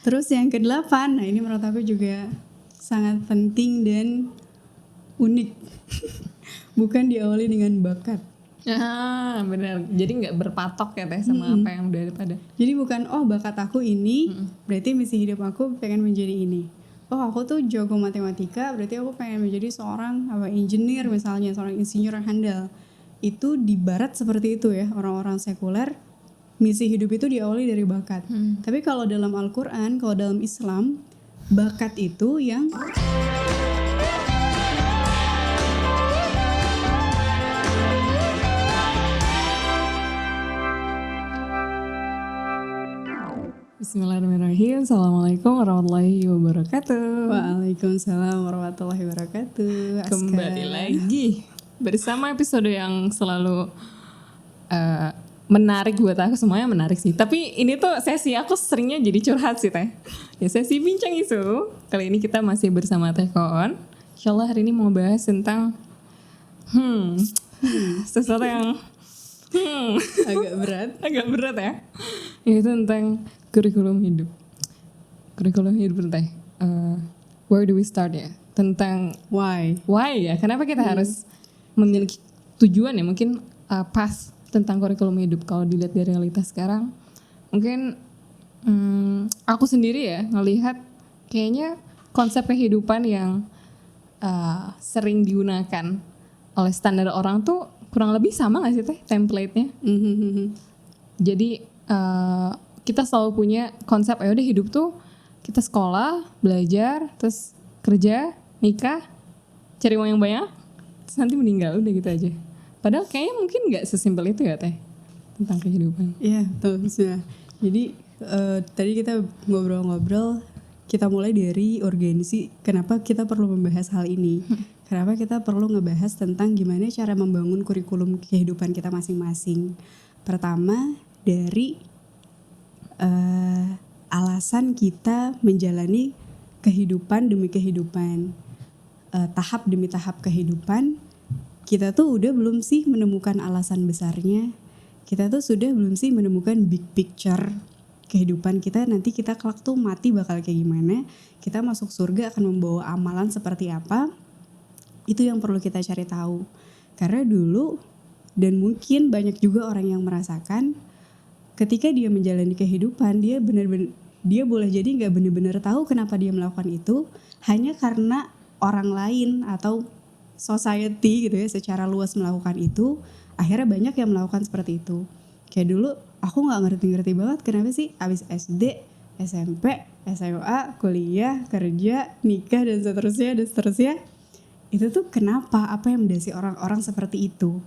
Terus yang kedelapan, nah ini menurut aku juga sangat penting dan unik. Bukan diawali dengan bakat. Benar. Jadi nggak berpatok ya Teh sama apa yang udah ada. Jadi bukan bakat aku ini, berarti misi hidup aku pengen menjadi ini. Aku tuh jago matematika, berarti aku pengen menjadi seorang engineer misalnya, seorang insinyur yang handal. Itu di barat seperti itu ya, orang-orang sekuler. Misi hidup itu diawali dari bakat. Tapi kalau dalam Al-Quran, kalau dalam Islam, bakat itu yang Bismillahirrahmanirrahim. Assalamualaikum warahmatullahi wabarakatuh. Waalaikumsalam warahmatullahi wabarakatuh. Kembali lagi bersama episode yang selalu menarik buat aku. Semuanya menarik sih. Tapi ini tuh sesi aku seringnya jadi curhat sih Teh. Ya sesi bincang isu. Kali ini kita masih bersama Teh Koon. Insyaallah hari ini mau bahas tentang sesuatu yang agak berat ya. Yaitu tentang kurikulum hidup. Kurikulum hidup Teh. Where do we start ya? Tentang why ya? Kenapa kita harus memiliki tujuan ya? Mungkin pas tentang kurikulum hidup. Kalau dilihat dari realitas sekarang, mungkin aku sendiri ya ngelihat kayaknya konsep kehidupan yang sering digunakan oleh standar orang tuh kurang lebih sama nggak sih Teh template-nya? Jadi kita selalu punya konsep ya udah hidup tuh kita sekolah, belajar, terus kerja, nikah, cari uang yang banyak, terus nanti meninggal, udah gitu aja. Padahal kayaknya mungkin nggak sesimpel itu ya Teh tentang kehidupan. Iya, betul. Jadi tadi kita ngobrol-ngobrol, kita mulai dari urgensi kenapa kita perlu membahas hal ini. Kenapa kita perlu ngebahas tentang gimana cara membangun kurikulum kehidupan kita masing-masing. Pertama, dari alasan kita menjalani kehidupan demi kehidupan, tahap demi tahap kehidupan. Kita tuh udah belum sih menemukan alasan besarnya? Kita tuh sudah belum sih menemukan big picture kehidupan kita, nanti kita kelak tuh mati bakal kayak gimana, kita masuk surga akan membawa amalan seperti apa? Itu yang perlu kita cari tahu. Karena dulu dan mungkin banyak juga orang yang merasakan ketika dia menjalani kehidupan, dia boleh jadi nggak benar-benar tahu kenapa dia melakukan itu, hanya karena orang lain atau society gitu ya secara luas melakukan itu. Akhirnya banyak yang melakukan seperti itu. Kayak dulu aku nggak ngerti banget kenapa sih abis SD, SMP, SMA, kuliah, kerja, nikah dan seterusnya. Itu tuh kenapa? Apa yang mendasari orang-orang seperti itu?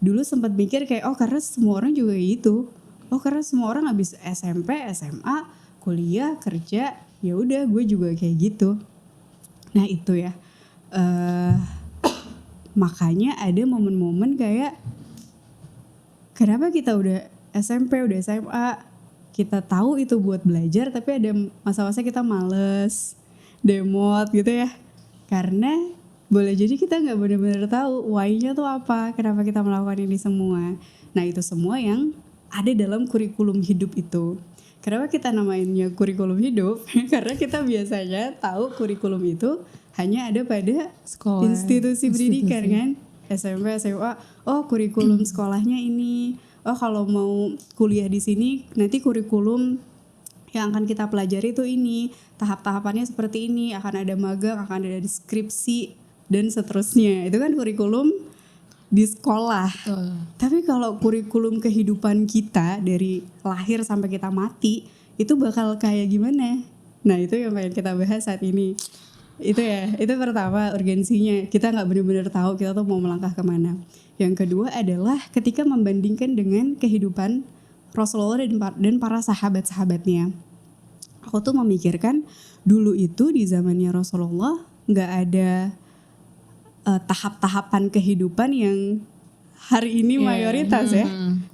Dulu sempat mikir kayak karena semua orang juga gitu. Karena semua orang habis SMP, SMA, kuliah, kerja, ya udah gue juga kayak gitu. Nah itu ya. Makanya ada momen-momen kayak kenapa kita udah SMP, udah SMA, kita tahu itu buat belajar, tapi ada masa-masa kita males, demot gitu ya. Karena boleh jadi kita nggak benar-benar tahu why-nya tuh apa, kenapa kita melakukan ini semua. Nah itu semua yang ada dalam kurikulum hidup itu. Kenapa kita namainnya kurikulum hidup? Karena kita biasanya tahu kurikulum itu hanya ada pada sekolah, institusi pendidikan kan. SMP, SMA, kurikulum sekolahnya ini. Kalau mau kuliah di sini nanti kurikulum yang akan kita pelajari itu ini. Tahap-tahapannya seperti ini, akan ada magang, akan ada deskripsi dan seterusnya. Itu kan kurikulum di sekolah. Tapi kalau kurikulum kehidupan kita dari lahir sampai kita mati itu bakal kayak gimana? Nah itu yang pengen kita bahas saat ini. Itu pertama urgensinya. Kita gak benar-benar tahu kita tuh mau melangkah kemana. Yang kedua adalah ketika membandingkan dengan kehidupan Rasulullah dan para sahabat-sahabatnya. Aku tuh memikirkan dulu itu di zamannya Rasulullah gak ada tahap-tahapan kehidupan yang hari ini mayoritas ya.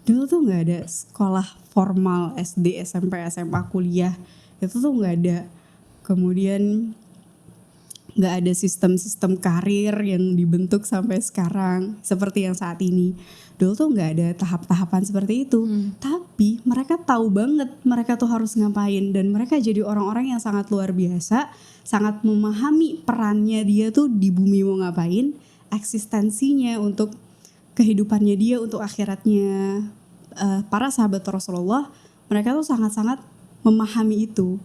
Dulu tuh nggak ada sekolah formal SD, SMP, SMA, kuliah. Itu tuh nggak ada. Kemudian nggak ada sistem-sistem karir yang dibentuk sampai sekarang seperti yang saat ini. Dulu tuh nggak ada tahap-tahapan seperti itu. Tapi mereka tahu banget mereka tuh harus ngapain, dan mereka jadi orang-orang yang sangat luar biasa, sangat memahami perannya dia tuh di bumi mau ngapain, eksistensinya untuk kehidupannya dia, untuk akhiratnya. Para sahabat Rasulullah, mereka tuh sangat-sangat memahami itu.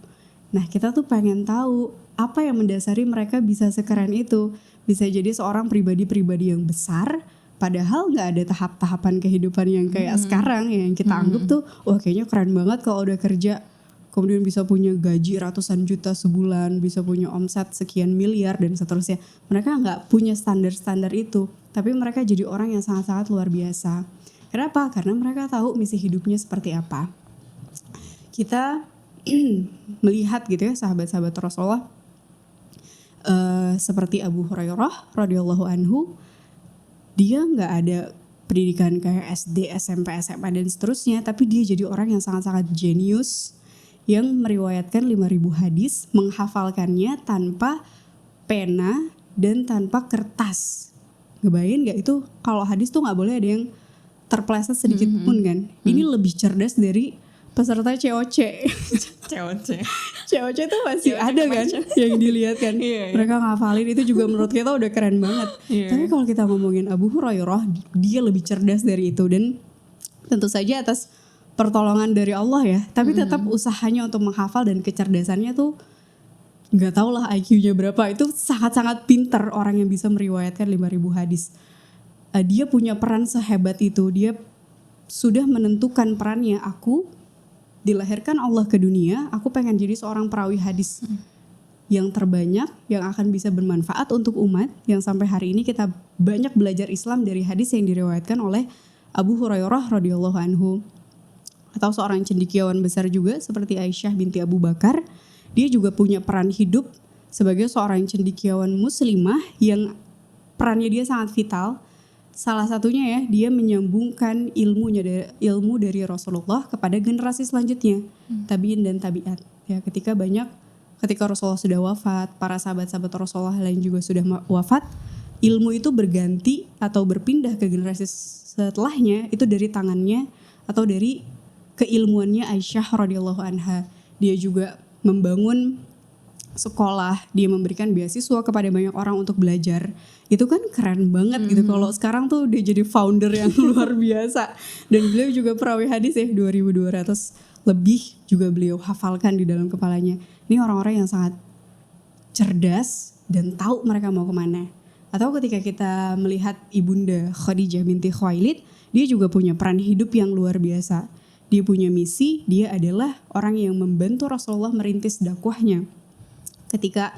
Nah, kita tuh pengen tahu apa yang mendasari mereka bisa sekeren itu, bisa jadi seorang pribadi-pribadi yang besar, padahal nggak ada tahap-tahapan kehidupan yang kayak sekarang yang kita anggap tuh, wah kayaknya keren banget kalau udah kerja, kemudian bisa punya gaji ratusan juta sebulan, bisa punya omset sekian miliar dan seterusnya. Mereka nggak punya standar-standar itu, tapi mereka jadi orang yang sangat-sangat luar biasa. Kenapa? Karena mereka tahu misi hidupnya seperti apa. Kita melihat gitu ya sahabat-sahabat Rasulullah, seperti Abu Hurairah radhiyallahu anhu, dia nggak ada pendidikan kayak SD, SMP, SMA dan seterusnya, tapi dia jadi orang yang sangat-sangat jenius yang meriwayatkan 5.000 hadis, menghafalkannya tanpa pena dan tanpa kertas. Ngebayangin nggak itu kalau hadis tuh nggak boleh ada yang terpleset sedikit pun kan? Ini lebih cerdas dari peserta COC. COC tuh masih COC ada kan yang dilihat kan. Mereka ngafalin itu juga menurut kita udah keren banget. Tapi kalau kita ngomongin Abu Hurairah, dia lebih cerdas dari itu, dan tentu saja atas pertolongan dari Allah ya. Tapi tetap usahanya untuk menghafal dan kecerdasannya tuh nggak tau lah IQ-nya berapa. Itu sangat-sangat pintar orang yang bisa meriwayatkan 5.000 hadis. Dia punya peran sehebat itu. Dia sudah menentukan perannya. Aku dilahirkan Allah ke dunia, aku pengen jadi seorang perawi hadis yang terbanyak, yang akan bisa bermanfaat untuk umat, yang sampai hari ini kita banyak belajar Islam dari hadis yang diriwayatkan oleh Abu Hurairah radhiyallahu anhu. Atau seorang cendekiawan besar juga seperti Aisyah binti Abu Bakar, dia juga punya peran hidup sebagai seorang cendekiawan muslimah yang perannya dia sangat vital. Salah satunya ya, dia menyambungkan ilmu dari Rasulullah kepada generasi selanjutnya, tabiin dan tabiat. Ya, ketika Rasulullah sudah wafat, para sahabat-sahabat Rasulullah lain juga sudah wafat, ilmu itu berganti atau berpindah ke generasi setelahnya, itu dari tangannya atau dari keilmuannya Aisyah radhiyallahu anha. Dia juga membangun sekolah, dia memberikan beasiswa kepada banyak orang untuk belajar. Itu kan keren banget gitu. Kalau sekarang tuh dia jadi founder yang luar biasa. Dan beliau juga perawi hadis ya, 2.200 lebih juga beliau hafalkan di dalam kepalanya. Ini orang-orang yang sangat cerdas dan tahu mereka mau kemana. Atau ketika kita melihat Ibunda Khadijah binti Khuwailid, dia juga punya peran hidup yang luar biasa. Dia punya misi, dia adalah orang yang membantu Rasulullah merintis dakwahnya. Ketika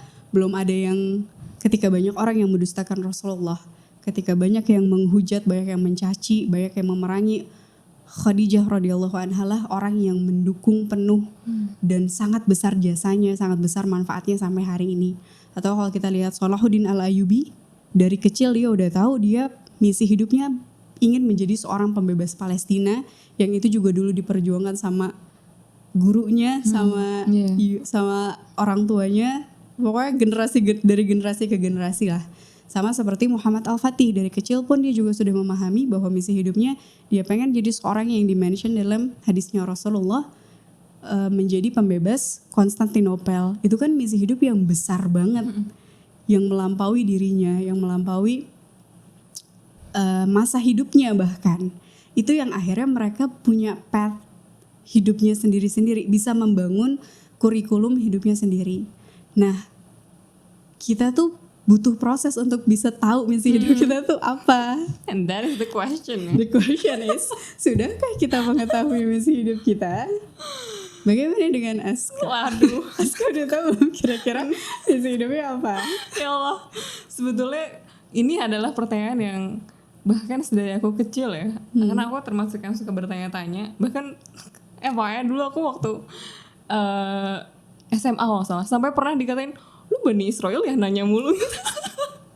banyak orang yang mendustakan Rasulullah, ketika banyak yang menghujat, banyak yang mencaci, banyak yang memerangi, Khadijah radhiyallahu anha lah orang yang mendukung penuh dan sangat besar jasanya, sangat besar manfaatnya sampai hari ini. Atau kalau kita lihat Salahuddin Al-Ayyubi, dari kecil dia udah tahu dia misi hidupnya ingin menjadi seorang pembebas Palestina, yang itu juga dulu diperjuangkan sama gurunya, sama orang tuanya, pokoknya dari generasi ke generasi lah. Sama seperti Muhammad Al-Fatih, dari kecil pun dia juga sudah memahami bahwa misi hidupnya dia pengen jadi seorang yang dimention dalam hadisnya Rasulullah, menjadi pembebas Konstantinopel. Itu kan misi hidup yang besar banget, yang melampaui dirinya, yang melampaui masa hidupnya bahkan. Itu yang akhirnya mereka punya path hidupnya sendiri-sendiri, bisa membangun kurikulum hidupnya sendiri. Nah, kita tuh butuh proses untuk bisa tahu misi hidup kita tuh apa. And that is the question. The question is, sudahkah kita mengetahui misi hidup kita? Bagaimana dengan Aska? Waduh, Aska udah tahu kira-kira misi hidupnya apa? Ya Allah, sebetulnya ini adalah pertanyaan yang bahkan sedari aku kecil ya, karena aku termasuk yang suka bertanya-tanya. Bahkan pokoknya dulu aku waktu SMA kalau salah, sampai pernah dikatain, lu Bani Israel ya nanya mulu.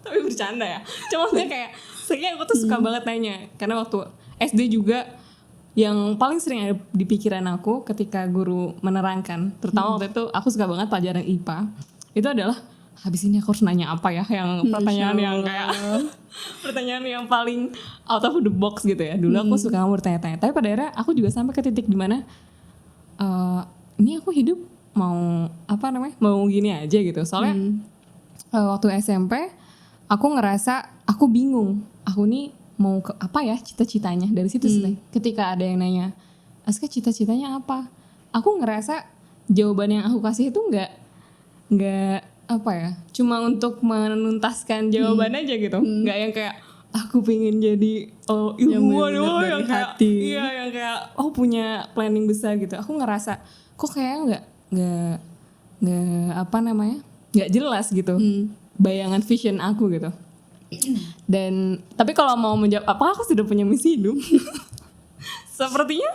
Tapi bercanda ya, cuma maksudnya kayak sering aku tuh suka banget nanya. Karena waktu SD juga yang paling sering ada di pikiran aku ketika guru menerangkan, terutama waktu itu aku suka banget pelajaran IPA, itu adalah habis ini aku harus nanya apa ya, yang pertanyaan yang kayak pertanyaan yang paling out of the box gitu ya. Dulu aku suka bertanya-tanya, tapi pada akhirnya aku juga sampai ke titik dimana ini aku hidup mau mau gini aja gitu. Soalnya waktu SMP aku ngerasa aku bingung, aku nih mau ke apa ya cita-citanya. Dari situ sih ketika ada yang nanya, Aska cita-citanya apa, aku ngerasa jawaban yang aku kasih itu nggak apa ya, cuma untuk menuntaskan jawaban aja gitu, nggak yang kayak aku pengen jadi ilmuwan yang kayak hati. Iya yang kayak punya planning besar gitu. Aku ngerasa kok kayak nggak nggak jelas gitu bayangan vision aku gitu. Dan tapi kalau mau menjawab apakah aku sudah punya misi hidup, sepertinya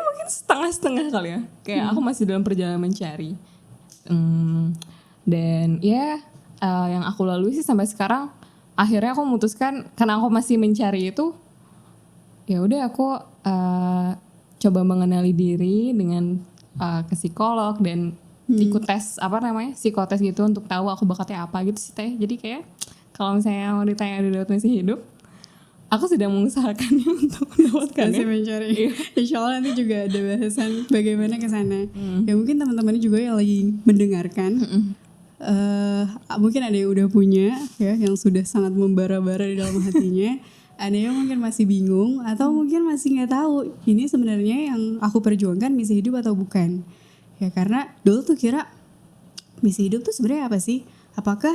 mungkin setengah-setengah kali ya. Kayak aku masih dalam perjalanan mencari. Dan ya yang aku lalui sih sampai sekarang, akhirnya aku memutuskan karena aku masih mencari itu, ya udah aku coba mengenali diri dengan ke psikolog dan ikut tes psikotes gitu untuk tahu aku bakatnya apa gitu sih Teh. Jadi kayak kalau misalnya mau ditanya ada dapat misi hidup, aku sedang mengusahakannya untuk mendapatkannya. Masih mencari. Insya Allah nanti juga ada bahasan bagaimana ke sana. Ya mungkin teman-teman juga yang lagi mendengarkan, mungkin ada yang udah punya ya, yang sudah sangat membara-bara di dalam hatinya. Ada yang mungkin masih bingung atau mungkin masih nggak tahu ini sebenarnya yang aku perjuangkan misi hidup atau bukan. Ya karena dulu tuh kira misi hidup tuh sebenarnya apa sih? Apakah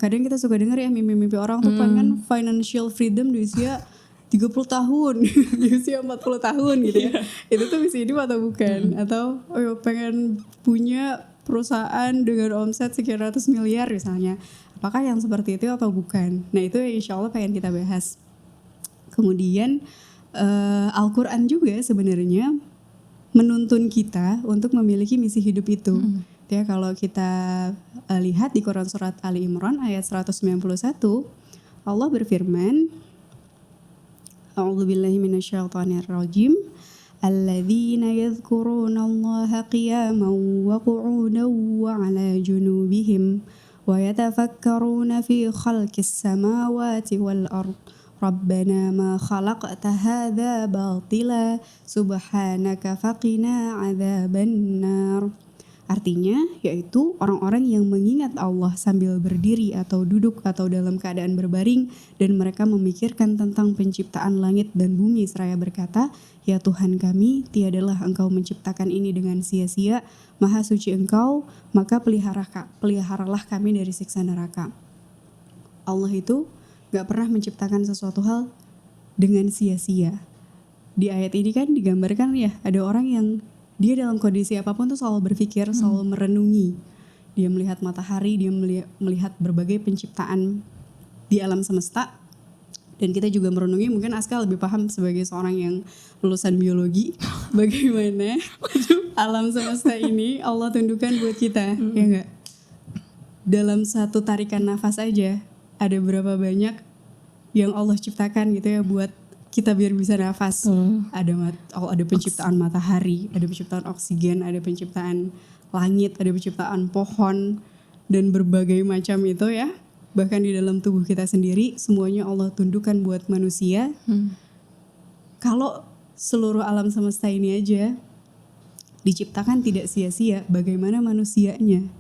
kadang kita suka dengar ya mimpi-mimpi orang tuh pengen financial freedom di usia 30 tahun, di usia 40 tahun gitu ya. Itu tuh misi hidup atau bukan? Atau pengen punya perusahaan dengan omset sekian ratus miliar misalnya. Apakah yang seperti itu atau bukan? Nah itu insya Allah pengen kita bahas. Kemudian Al-Quran juga sebenarnya menuntun kita untuk memiliki misi hidup itu. Ya, kalau kita lihat di Quran surat Ali Imran ayat 191, Allah berfirman, A'udzubillahi minasyaitonirrajim, alladzina yadhkurunallaha qiyaman wa qu'udan wa 'ala junubihim wa yatafakkaruna fi khalqis samawati wal ardh. Rabbana ma khalaqta hadza batila subhanaka faqina adzabannar. Artinya yaitu orang-orang yang mengingat Allah sambil berdiri atau duduk atau dalam keadaan berbaring dan mereka memikirkan tentang penciptaan langit dan bumi seraya berkata, ya Tuhan kami, tiadalah Engkau menciptakan ini dengan sia-sia, maha suci Engkau, maka peliharalah kami dari siksa neraka. Allah itu gak pernah menciptakan sesuatu hal dengan sia-sia. Di ayat ini kan digambarkan ya, ada orang yang dia dalam kondisi apapun tuh selalu berpikir, selalu merenungi. Dia melihat matahari, dia melihat berbagai penciptaan di alam semesta. Dan kita juga merenungi, mungkin Aska lebih paham sebagai seorang yang lulusan biologi, bagaimana alam semesta ini Allah tundukkan buat kita, ya enggak? Dalam satu tarikan nafas aja, ada berapa banyak yang Allah ciptakan gitu ya buat kita biar bisa nafas. Ada penciptaan matahari, ada penciptaan oksigen, ada penciptaan langit, ada penciptaan pohon dan berbagai macam itu ya. Bahkan di dalam tubuh kita sendiri semuanya Allah tundukkan buat manusia. Kalau seluruh alam semesta ini aja diciptakan tidak sia-sia, bagaimana manusianya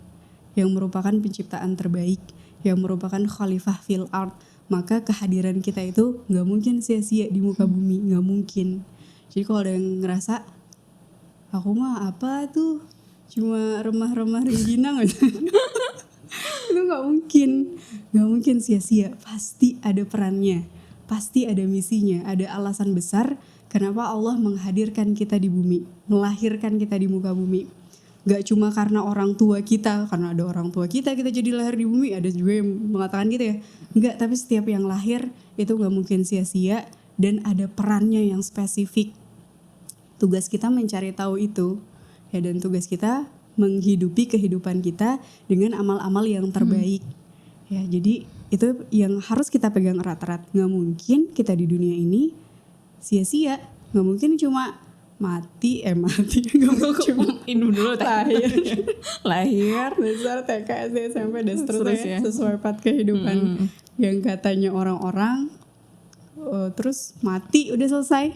yang merupakan penciptaan terbaik, yang merupakan khalifah fil ard, maka kehadiran kita itu gak mungkin sia-sia di muka bumi, gak mungkin. Jadi kalau ada yang ngerasa aku mah apa tuh cuma remah-remah rengginang aja itu gak mungkin sia-sia. Pasti ada perannya, pasti ada misinya, ada alasan besar kenapa Allah menghadirkan kita di bumi, melahirkan kita di muka bumi. Gak cuma karena orang tua kita, karena ada orang tua kita jadi lahir di bumi. Ada juga yang mengatakan gitu ya. Enggak, tapi setiap yang lahir itu gak mungkin sia-sia dan ada perannya yang spesifik. Tugas kita mencari tahu itu ya, dan tugas kita menghidupi kehidupan kita dengan amal-amal yang terbaik. Ya, jadi itu yang harus kita pegang erat-erat. Gak mungkin kita di dunia ini sia-sia. Gak mungkin cuma mati nggak cuma Minum dulu teh. Lahir. besar TK SD SMP dan seterusnya Terus ya. sesuai path kehidupan yang katanya orang-orang terus mati udah selesai,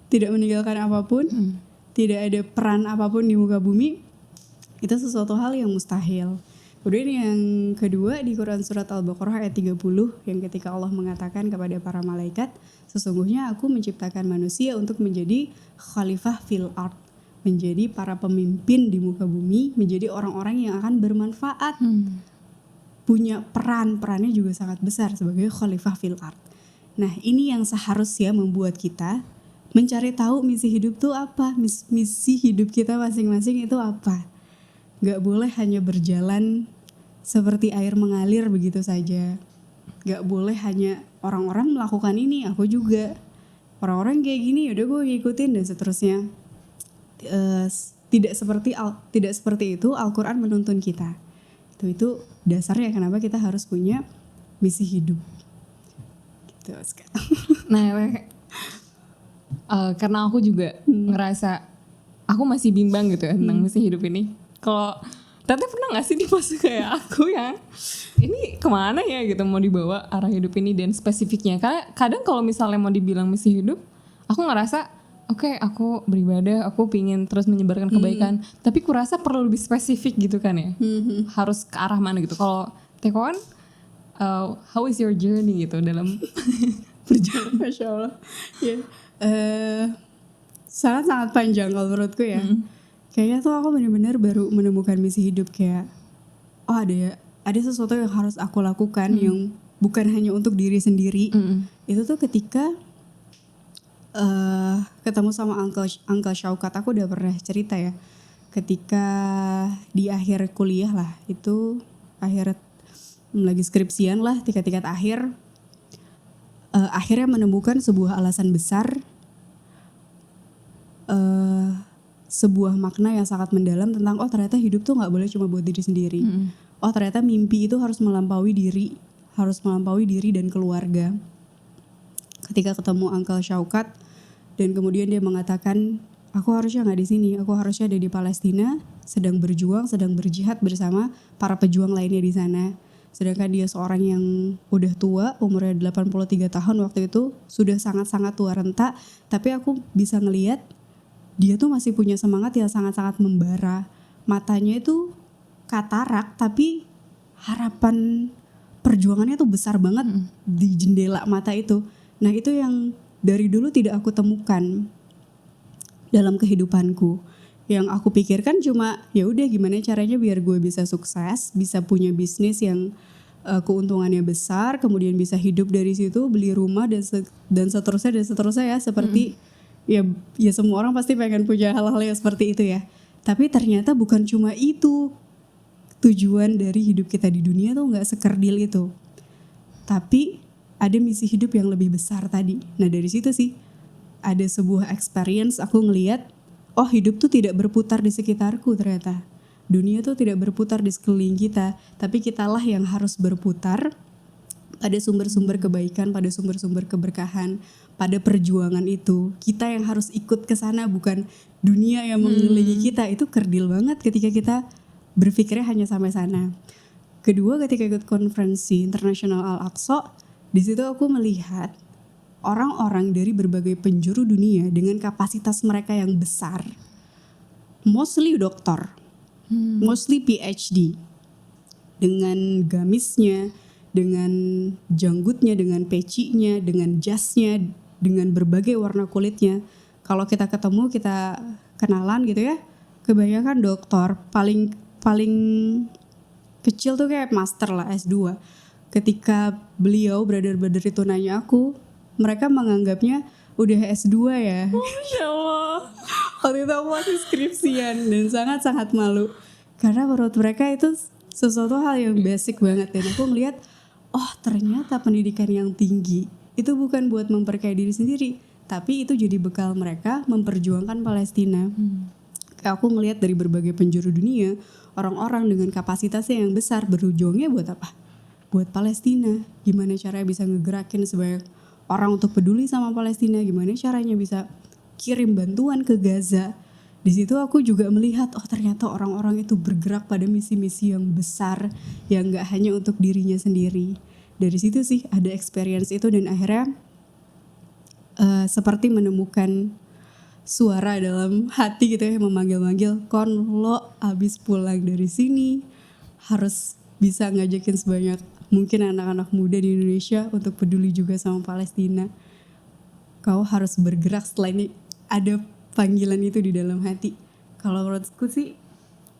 tidak meninggalkan apapun, tidak ada peran apapun di muka bumi, itu sesuatu hal yang mustahil. Kemudian yang kedua di Quran surat Al-Baqarah ayat 30 yang ketika Allah mengatakan kepada para malaikat, sesungguhnya aku menciptakan manusia untuk menjadi khalifah fil ard, menjadi para pemimpin di muka bumi, menjadi orang-orang yang akan bermanfaat, punya perannya juga sangat besar sebagai khalifah fil ard. Nah ini yang seharusnya membuat kita mencari tahu misi hidup tuh apa, misi hidup kita masing-masing itu apa. Gak boleh hanya berjalan seperti air mengalir begitu saja. Gak boleh hanya orang-orang melakukan ini, aku juga. Orang-orang kayak gini, udah gue ngikutin dan seterusnya. Tidak seperti itu Al-Quran menuntun kita. Itu dasarnya kenapa kita harus punya misi hidup. Gitu sekarang. Nah, karena aku juga ngerasa aku masih bimbang gitu ya tentang misi hidup ini. Kalau Tete pernah gak sih di fase kayak aku yang ini kemana ya gitu mau dibawa arah hidup ini dan spesifiknya. Karena kadang kalau misalnya mau dibilang misi hidup, aku ngerasa oke, aku beribadah, aku pingin terus menyebarkan kebaikan. Tapi kurasa perlu lebih spesifik gitu kan ya. Harus ke arah mana gitu. Kalau Teko kan how is your journey gitu dalam berjalan. Masya Allah. Ya. Sangat-sangat panjang kalau menurutku ya. Kayaknya tuh aku benar-benar baru menemukan misi hidup kayak oh ada sesuatu yang harus aku lakukan yang bukan hanya untuk diri sendiri. Itu tuh ketika ketemu sama Uncle Syaukat, aku udah pernah cerita ya. Ketika di akhir kuliah lah, itu akhir lagi skripsian lah, tingkat akhir, akhirnya menemukan sebuah alasan besar, sebuah makna yang sangat mendalam tentang oh ternyata hidup tuh nggak boleh cuma buat diri sendiri. Oh ternyata mimpi itu harus melampaui diri dan keluarga. Ketika ketemu Uncle Syaukat dan kemudian dia mengatakan aku harusnya nggak di sini, aku harusnya ada di Palestina sedang berjuang, sedang berjihad bersama para pejuang lainnya di sana. Sedangkan dia seorang yang udah tua, umurnya 83 tahun waktu itu, sudah sangat-sangat tua renta, tapi aku bisa ngelihat dia tuh masih punya semangat yang sangat-sangat membara. Matanya itu katarak, tapi harapan perjuangannya tuh besar banget di jendela mata itu. Nah itu yang dari dulu tidak aku temukan dalam kehidupanku. Yang aku pikirkan cuma ya udah gimana caranya biar gue bisa sukses, bisa punya bisnis yang keuntungannya besar, kemudian bisa hidup dari situ, beli rumah dan seterusnya ya, seperti ya semua orang pasti pengen punya hal-hal yang seperti itu ya. Tapi ternyata bukan cuma itu tujuan dari hidup kita di dunia tuh, nggak sekerdil itu. Tapi ada misi hidup yang lebih besar tadi. Nah dari situ sih ada sebuah experience aku ngelihat, oh hidup tuh tidak berputar di sekitarku ternyata. Dunia tuh tidak berputar di sekeliling kita, tapi kitalah yang harus berputar pada sumber-sumber kebaikan, pada sumber-sumber keberkahan, pada perjuangan itu. Kita yang harus ikut ke sana, bukan dunia yang mengelilingi kita. Itu kerdil banget ketika kita berpikirnya hanya sampai sana. Kedua, ketika ikut konferensi internasional Al-Aqsa, di situ aku melihat orang-orang dari berbagai penjuru dunia dengan kapasitas mereka yang besar, mostly dokter, mostly PhD, dengan gamisnya, dengan janggutnya, dengan pecinya, dengan jasnya, dengan berbagai warna kulitnya. Kalau kita ketemu, kita kenalan gitu ya, kebanyakan dokter, paling kecil tuh kayak master lah, S2. Ketika beliau, brother-brother itu nanya aku, mereka menganggapnya udah S2 ya. Masya Allah. Waktu itu aku masih skripsian dan sangat-sangat malu. Karena menurut mereka itu sesuatu hal yang basic banget. Dan aku ngeliat, oh ternyata pendidikan yang tinggi itu bukan buat memperkaya diri sendiri, tapi itu jadi bekal mereka memperjuangkan Palestina. Aku ngeliat dari berbagai penjuru dunia, orang-orang dengan kapasitasnya yang besar berjuangnya buat apa? Buat Palestina. Gimana caranya bisa ngegerakin sebanyak orang untuk peduli sama Palestina, gimana caranya bisa kirim bantuan ke Gaza. Di situ aku juga melihat ternyata orang-orang itu bergerak pada misi-misi yang besar yang nggak hanya untuk dirinya sendiri. Dari situ sih ada experience itu dan akhirnya seperti menemukan suara dalam hati gitu ya, memanggil-manggil, kon lo abis pulang dari sini harus bisa ngajakin sebanyak mungkin anak-anak muda di Indonesia untuk peduli juga sama Palestina. Kau harus bergerak, setelah ini ada panggilan itu di dalam hati. Kalau menurutku sih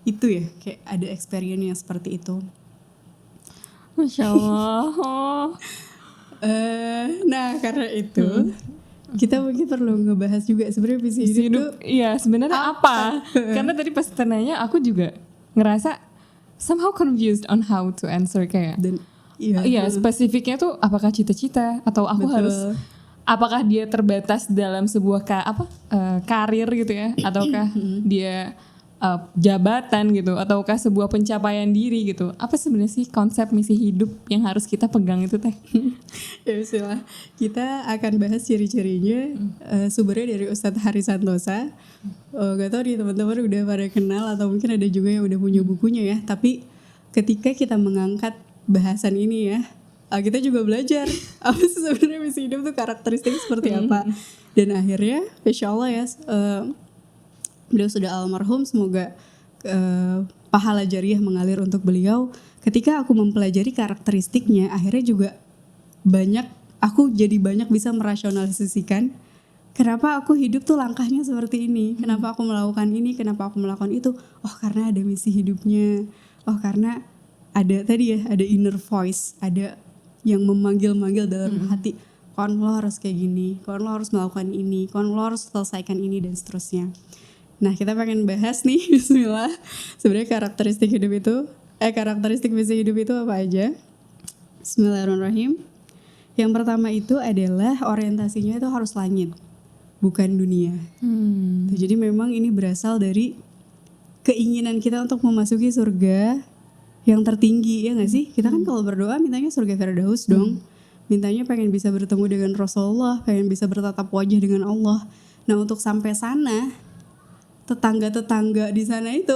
itu ya, kayak ada experience yang seperti itu. Masya Allah. Nah karena itu kita mungkin perlu ngebahas juga sebenarnya visi hidup. Iya sebenarnya apa? Karena tadi pas tanya aku juga ngerasa somehow confused on how to answer kayak. Dan iya spesifiknya tuh apakah cita-cita atau aku harus, apakah dia terbatas dalam sebuah karir gitu ya, ataukah dia jabatan gitu, ataukah sebuah pencapaian diri gitu. Apa sebenarnya sih konsep misi hidup yang harus kita pegang itu teh? Ya bismillah. Kita akan bahas ciri-cirinya sumbernya dari Ustadz Haris Santosa. Gak tau nih teman-teman udah pada kenal atau mungkin ada juga yang udah punya bukunya ya. Tapi ketika kita mengangkat bahasan ini ya, kita juga belajar apa sih sebenarnya misi hidup tuh karakteristik seperti apa. Dan akhirnya insya Allah ya, beliau sudah almarhum, semoga pahala jariah mengalir untuk beliau. Ketika aku mempelajari karakteristiknya, akhirnya juga aku jadi banyak bisa merasionalisasikan kenapa aku hidup tuh langkahnya seperti ini, kenapa aku melakukan ini, kenapa aku melakukan itu. Karena ada misi hidupnya. Karena ada tadi ya, ada inner voice, ada yang memanggil-manggil dalam hati, kon lo harus kayak gini, kon lo harus melakukan ini, kon lo harus selesaikan ini dan seterusnya. Nah kita pengen bahas nih, bismillah, sebenarnya karakteristik misi hidup itu apa aja. Bismillahirrahmanirrahim. Yang pertama itu adalah orientasinya itu harus langit, bukan dunia. Jadi memang ini berasal dari keinginan kita untuk memasuki surga yang tertinggi, ya gak sih? Kita kan kalau berdoa mintanya surga Firdaus dong. Mintanya pengen bisa bertemu dengan Rasulullah, pengen bisa bertatap wajah dengan Allah. Nah untuk sampai sana, tetangga-tetangga di sana itu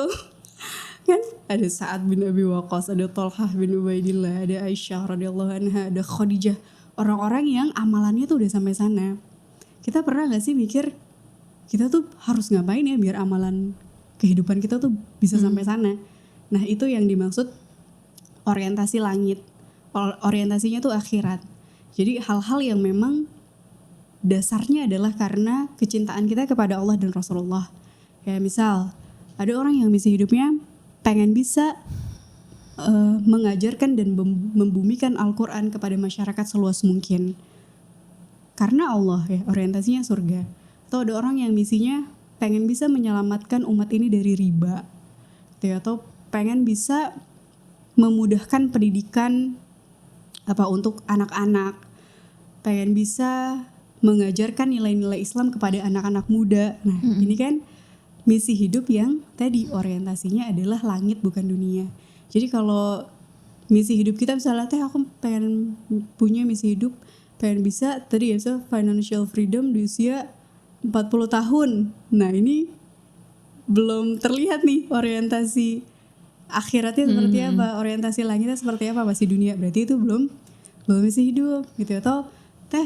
kan ada Sa'ad bin Abi Waqqas, ada Thalhah bin Ubaidillah, ada Aisyah radhiyallahu anha, ada Khadijah, orang-orang yang amalannya tuh udah sampai sana. Kita pernah gak sih mikir kita tuh harus ngapain ya biar amalan kehidupan kita tuh bisa sampai sana? Nah itu yang dimaksud orientasi langit, orientasinya tuh akhirat. Jadi hal-hal yang memang dasarnya adalah karena kecintaan kita kepada Allah dan Rasulullah. Kayak misal, ada orang yang misi hidupnya pengen bisa mengajarkan dan membumikan Al-Quran kepada masyarakat seluas mungkin. Karena Allah ya, orientasinya surga. Atau ada orang yang misinya pengen bisa menyelamatkan umat ini dari riba. Atau pengen bisa memudahkan pendidikan untuk anak-anak. Pengen bisa mengajarkan nilai-nilai Islam kepada anak-anak muda. Nah ini kan misi hidup yang tadi orientasinya adalah langit bukan dunia. Jadi kalau misi hidup kita misalnya aku pengen punya misi hidup, pengen bisa tadi ya financial freedom di usia 40 tahun. Nah ini belum terlihat nih orientasi akhiratnya seperti apa, orientasi langitnya seperti apa, masih dunia. Berarti itu belum misi hidup gitu. Atau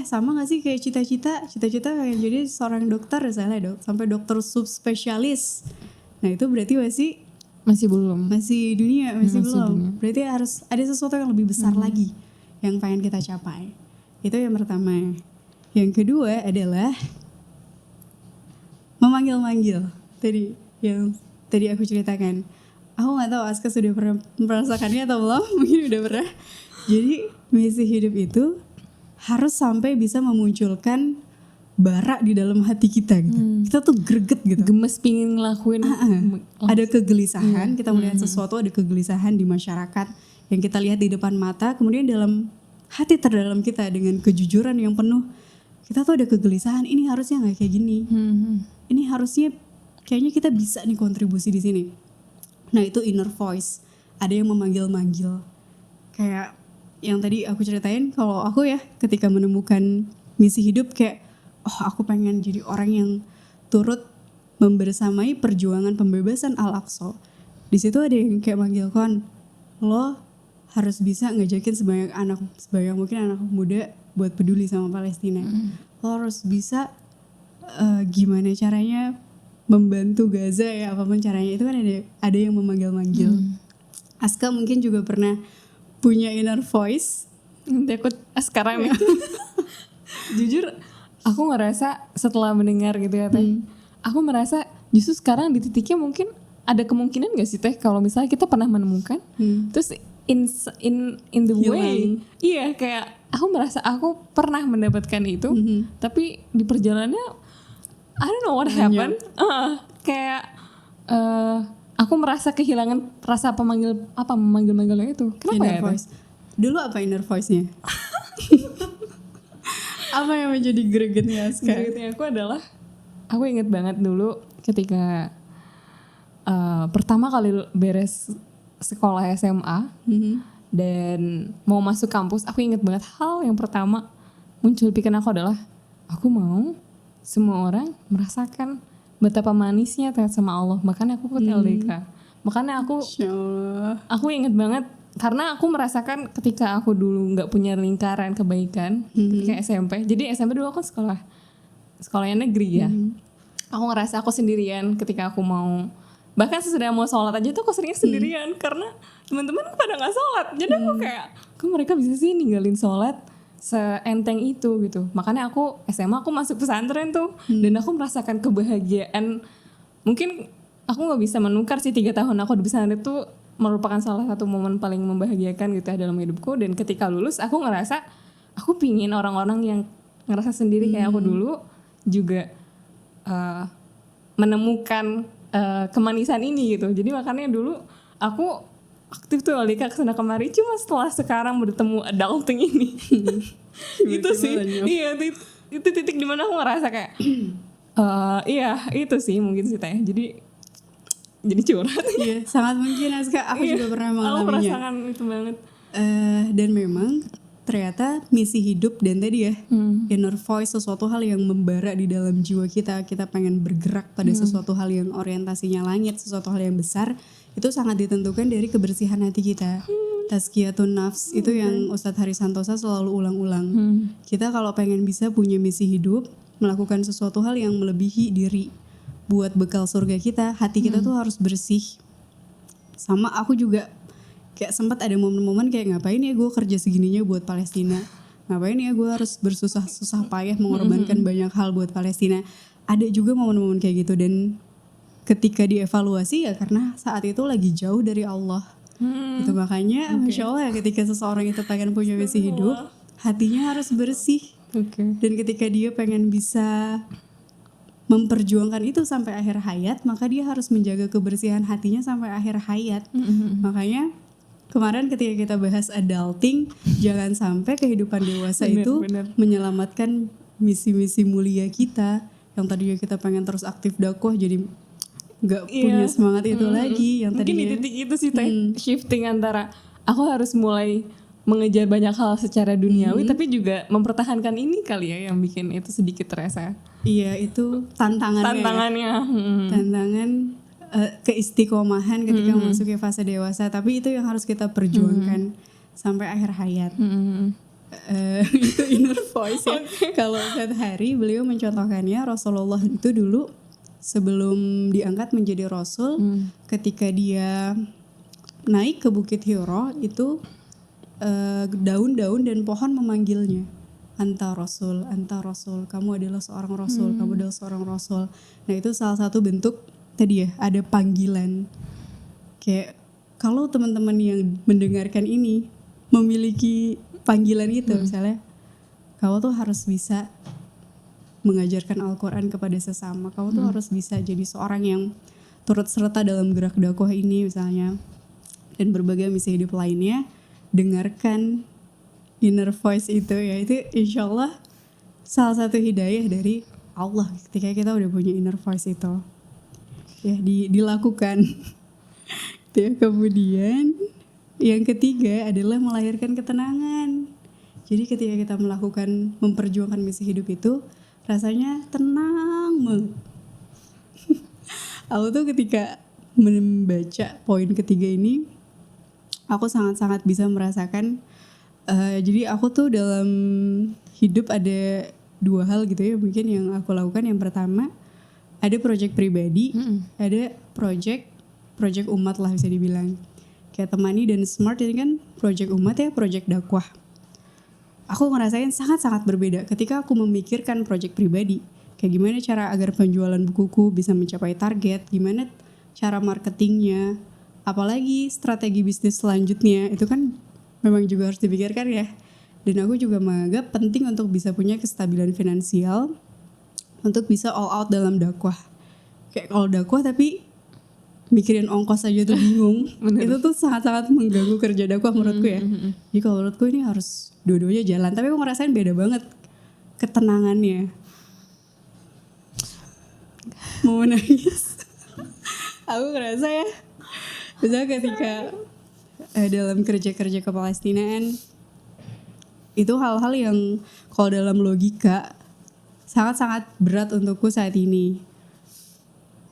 sama gak sih kayak cita-cita pengen jadi seorang dokter misalnya sampai dokter subspesialis. Nah itu berarti masih belum, masih dunia, masih belum. Berarti harus ada sesuatu yang lebih besar lagi yang pengen kita capai. Itu yang pertama. Yang kedua adalah memanggil-manggil. Tadi aku ceritakan. Aku gak tahu Aska sudah pernah merasakannya atau belum. Mungkin udah pernah. Jadi misi hidup itu harus sampai bisa memunculkan bara di dalam hati kita gitu. Kita tuh greget gitu. Gemes pingin ngelakuin. Ada kegelisahan, kita melihat sesuatu, ada kegelisahan di masyarakat yang kita lihat di depan mata. Kemudian dalam hati terdalam kita dengan kejujuran yang penuh, kita tuh ada kegelisahan, ini harusnya gak kayak gini. Ini harusnya kayaknya kita bisa nih kontribusi di sini. Nah itu inner voice. Ada yang memanggil-manggil. Kayak yang tadi aku ceritain, kalau aku ya ketika menemukan misi hidup kayak aku pengen jadi orang yang turut membersamai perjuangan pembebasan Al-Aqsa. Di situ ada yang kayak manggil Kon, lo harus bisa ngajakin sebanyak mungkin anak muda buat peduli sama Palestina. Lo harus bisa gimana caranya membantu Gaza ya, apapun caranya. Itu kan ada yang memanggil-manggil. Aska mungkin juga pernah punya inner voice. Nanti aku sekarang nih. Jujur aku ngerasa setelah mendengar gitu ya Teh, aku merasa justru sekarang di titiknya mungkin ada kemungkinan gak sih Teh kalau misalnya kita pernah menemukan terus in the way, iya kayak aku merasa aku pernah mendapatkan itu, tapi di perjalanannya I don't know what happened, kayak aku merasa kehilangan rasa memanggil-manggilnya itu. Kenapa inner ya? Voice. Dulu apa inner voice-nya? Apa yang menjadi gregetnya Aska? Gregetnya aku adalah, aku inget banget dulu ketika pertama kali beres sekolah SMA dan mau masuk kampus, aku inget banget hal yang pertama muncul pikiran aku adalah aku mau semua orang merasakan betapa manisnya taat sama Allah. Makanya aku ikut LDK. Makanya aku inget banget karena aku merasakan ketika aku dulu nggak punya lingkaran kebaikan ketika SMP. Jadi SMP dulu aku sekolahnya negeri ya. Aku ngerasa aku sendirian ketika aku mau, bahkan sesudah mau sholat aja tuh aku seringnya sendirian karena teman-teman pada nggak sholat. Jadi aku kayak, kok mereka bisa sih ninggalin sholat seenteng itu gitu. Makanya aku SMA aku masuk pesantren tuh dan aku merasakan kebahagiaan. Mungkin aku nggak bisa menukar sih 3 tahun aku di pesantren itu merupakan salah satu momen paling membahagiakan gitu ya dalam hidupku. Dan ketika lulus aku ngerasa aku pingin orang-orang yang ngerasa sendiri kayak aku dulu juga menemukan kemanisan ini gitu. Jadi makanya dulu aku aktif tuh LDK kesana kemari, cuma setelah sekarang bertemu adulting ini itu sih iya itu titik dimana aku ngerasa kayak iya itu sih mungkin sih Teh, jadi curhat. Iya, sangat mungkin Aska, aku juga pernah mengalaminya. Aku merasakan itu banget. Dan memang ternyata misi hidup dan tadi ya inner voice, sesuatu hal yang membara di dalam jiwa kita pengen bergerak pada sesuatu hal yang orientasinya langit, sesuatu hal yang besar, itu sangat ditentukan dari kebersihan hati kita. Tazkiyatun nafs itu yang Ustadz Haris Santosa selalu ulang-ulang. Kita kalau pengen bisa punya misi hidup, melakukan sesuatu hal yang melebihi diri buat bekal surga kita, hati kita tuh harus bersih. Sama aku juga kayak sempat ada momen-momen kayak ngapain ya gue kerja segininya buat Palestina, ngapain ya gue harus bersusah-susah payah mengorbankan banyak hal buat Palestina. Ada juga momen-momen kayak gitu, dan ketika dievaluasi ya karena saat itu lagi jauh dari Allah. Itu makanya Masya Allah ya, ketika seseorang itu pengen punya misi hidup, hatinya harus bersih. Dan ketika dia pengen bisa memperjuangkan itu sampai akhir hayat, maka dia harus menjaga kebersihan hatinya sampai akhir hayat. Makanya kemarin ketika kita bahas adulting, jangan sampai kehidupan dewasa itu menyelamatkan misi-misi mulia kita yang tadinya kita pengen terus aktif dakwah jadi nggak punya semangat itu lagi. Yang mungkin tadinya, di titik itu sih Teh, shifting antara aku harus mulai mengejar banyak hal secara duniawi tapi juga mempertahankan ini kali ya yang bikin itu sedikit terasa. Iya, itu tantangan keistiqomahan ketika memasuki fase dewasa, tapi itu yang harus kita perjuangkan sampai akhir hayat. Itu inner voice ya. Kalau Ustadz Hari, beliau mencontohkannya Rasulullah itu dulu sebelum diangkat menjadi Rasul, ketika dia naik ke Bukit Hiro itu daun-daun dan pohon memanggilnya, anta rasul, kamu adalah seorang rasul, kamu adalah seorang rasul. Nah itu salah satu bentuk tadi ya, ada panggilan. Kayak kalau teman-teman yang mendengarkan ini memiliki panggilan itu, misalnya kamu tuh harus bisa mengajarkan Al-Quran kepada sesama, kamu tuh harus bisa jadi seorang yang turut serta dalam gerak dakwah ini misalnya, dan berbagai misi hidup lainnya. Dengarkan inner voice itu ya, itu insya Allah salah satu hidayah dari Allah ketika kita udah punya inner voice itu ya, dilakukan. Ya, kemudian yang ketiga adalah melahirkan ketenangan. Jadi ketika kita memperjuangkan misi hidup itu rasanya tenang banget. Aku tuh ketika membaca poin ketiga ini, aku sangat-sangat bisa merasakan. Jadi aku tuh dalam hidup ada 2 hal gitu ya mungkin yang aku lakukan. Yang pertama, ada project pribadi, ada project umat lah bisa dibilang. Kayak Temani dan Smart ini kan project umat ya, project dakwah. Aku ngerasain sangat-sangat berbeda ketika aku memikirkan project pribadi. Kayak gimana cara agar penjualan bukuku bisa mencapai target, gimana cara marketingnya, apalagi strategi bisnis selanjutnya, itu kan memang juga harus dipikirkan ya. Dan aku juga menganggap penting untuk bisa punya kestabilan finansial untuk bisa all out dalam dakwah. Kayak kalau dakwah tapi mikirin ongkos aja tuh bingung. Itu tuh sangat-sangat mengganggu kerja dakwah menurutku ya. Jadi kalau menurutku ini harus dua-duanya jalan. Tapi aku ngerasain beda banget ketenangannya. Mau nangis. Aku ngerasa ya, misalnya ketika dalam kerja-kerja kepalestinaan, itu hal-hal yang kalau dalam logika sangat-sangat berat untukku saat ini.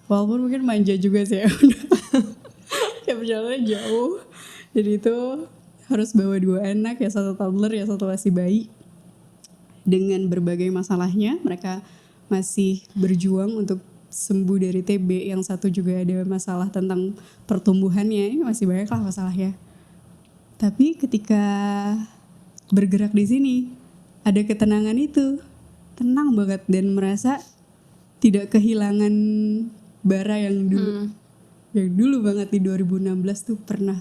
Walaupun mungkin manja juga sih ya. Kayak perjalanannya jauh. Jadi itu harus bawa 2 anak, ya 1 toddler, ya 1 masih bayi. Dengan berbagai masalahnya, mereka masih berjuang untuk sembuh dari TB. Yang satu juga ada masalah tentang pertumbuhannya. Ini masih banyak lah masalahnya. Tapi ketika bergerak di sini, ada ketenangan itu. Tenang banget dan merasa tidak kehilangan bara yang dulu. Yang dulu banget di 2016 tuh pernah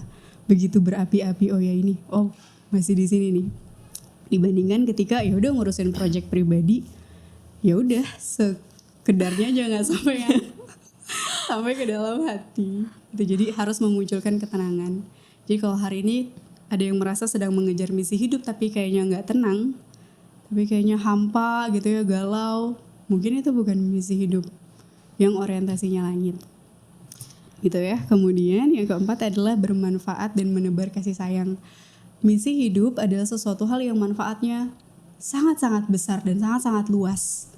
begitu berapi-api. Oh ya ini, oh masih di sini nih. Dibandingkan ketika ya udah ngurusin project pribadi, ya udah sekedarnya aja nggak sampai ke dalam hati. Itu jadi harus memunculkan ketenangan. Jadi kalau hari ini ada yang merasa sedang mengejar misi hidup tapi kayaknya nggak tenang, tapi kayaknya hampa gitu ya, galau, mungkin itu bukan misi hidup yang orientasinya langit. Gitu ya. Kemudian yang keempat adalah bermanfaat dan menebar kasih sayang. Misi hidup adalah sesuatu hal yang manfaatnya sangat-sangat besar dan sangat-sangat luas.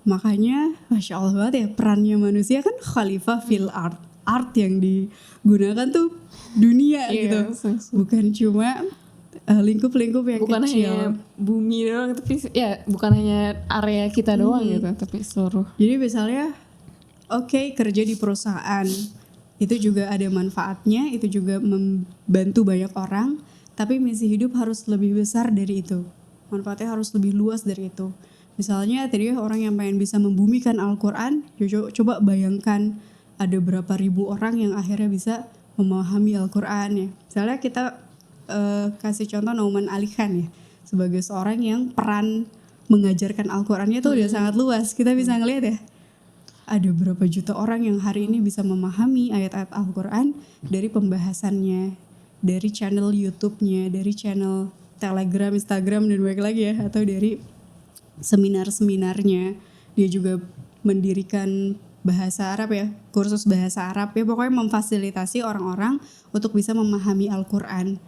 Makanya Masya Allah banget ya, perannya manusia kan khalifah fil art. Art yang digunakan tuh dunia gitu. Bukan cuma lingkup-lingkup yang bukan kecil. Hanya bumi doang, tapi ya bukan hanya area kita doang gitu, tapi seluruh. Jadi misalnya kerja di perusahaan itu juga ada manfaatnya, itu juga membantu banyak orang, tapi misi hidup harus lebih besar dari itu. Manfaatnya harus lebih luas dari itu. Misalnya tadi orang yang pengen bisa membumikan Al-Quran, coba bayangkan ada berapa ribu orang yang akhirnya bisa memahami Al-Quran ya. Misalnya kita kasih contoh Nauman Ali Khan ya, sebagai seorang yang peran mengajarkan Al-Qurannya tuh udah sangat luas. Kita bisa ngelihat ya, ada berapa juta orang yang hari ini bisa memahami ayat-ayat Al-Quran dari pembahasannya, dari channel YouTube-nya, dari channel Telegram, Instagram, dan banyak lagi ya, atau dari seminar-seminarnya. Dia juga mendirikan bahasa Arab ya, kursus bahasa Arab ya, pokoknya memfasilitasi orang-orang untuk bisa memahami Al-Quran.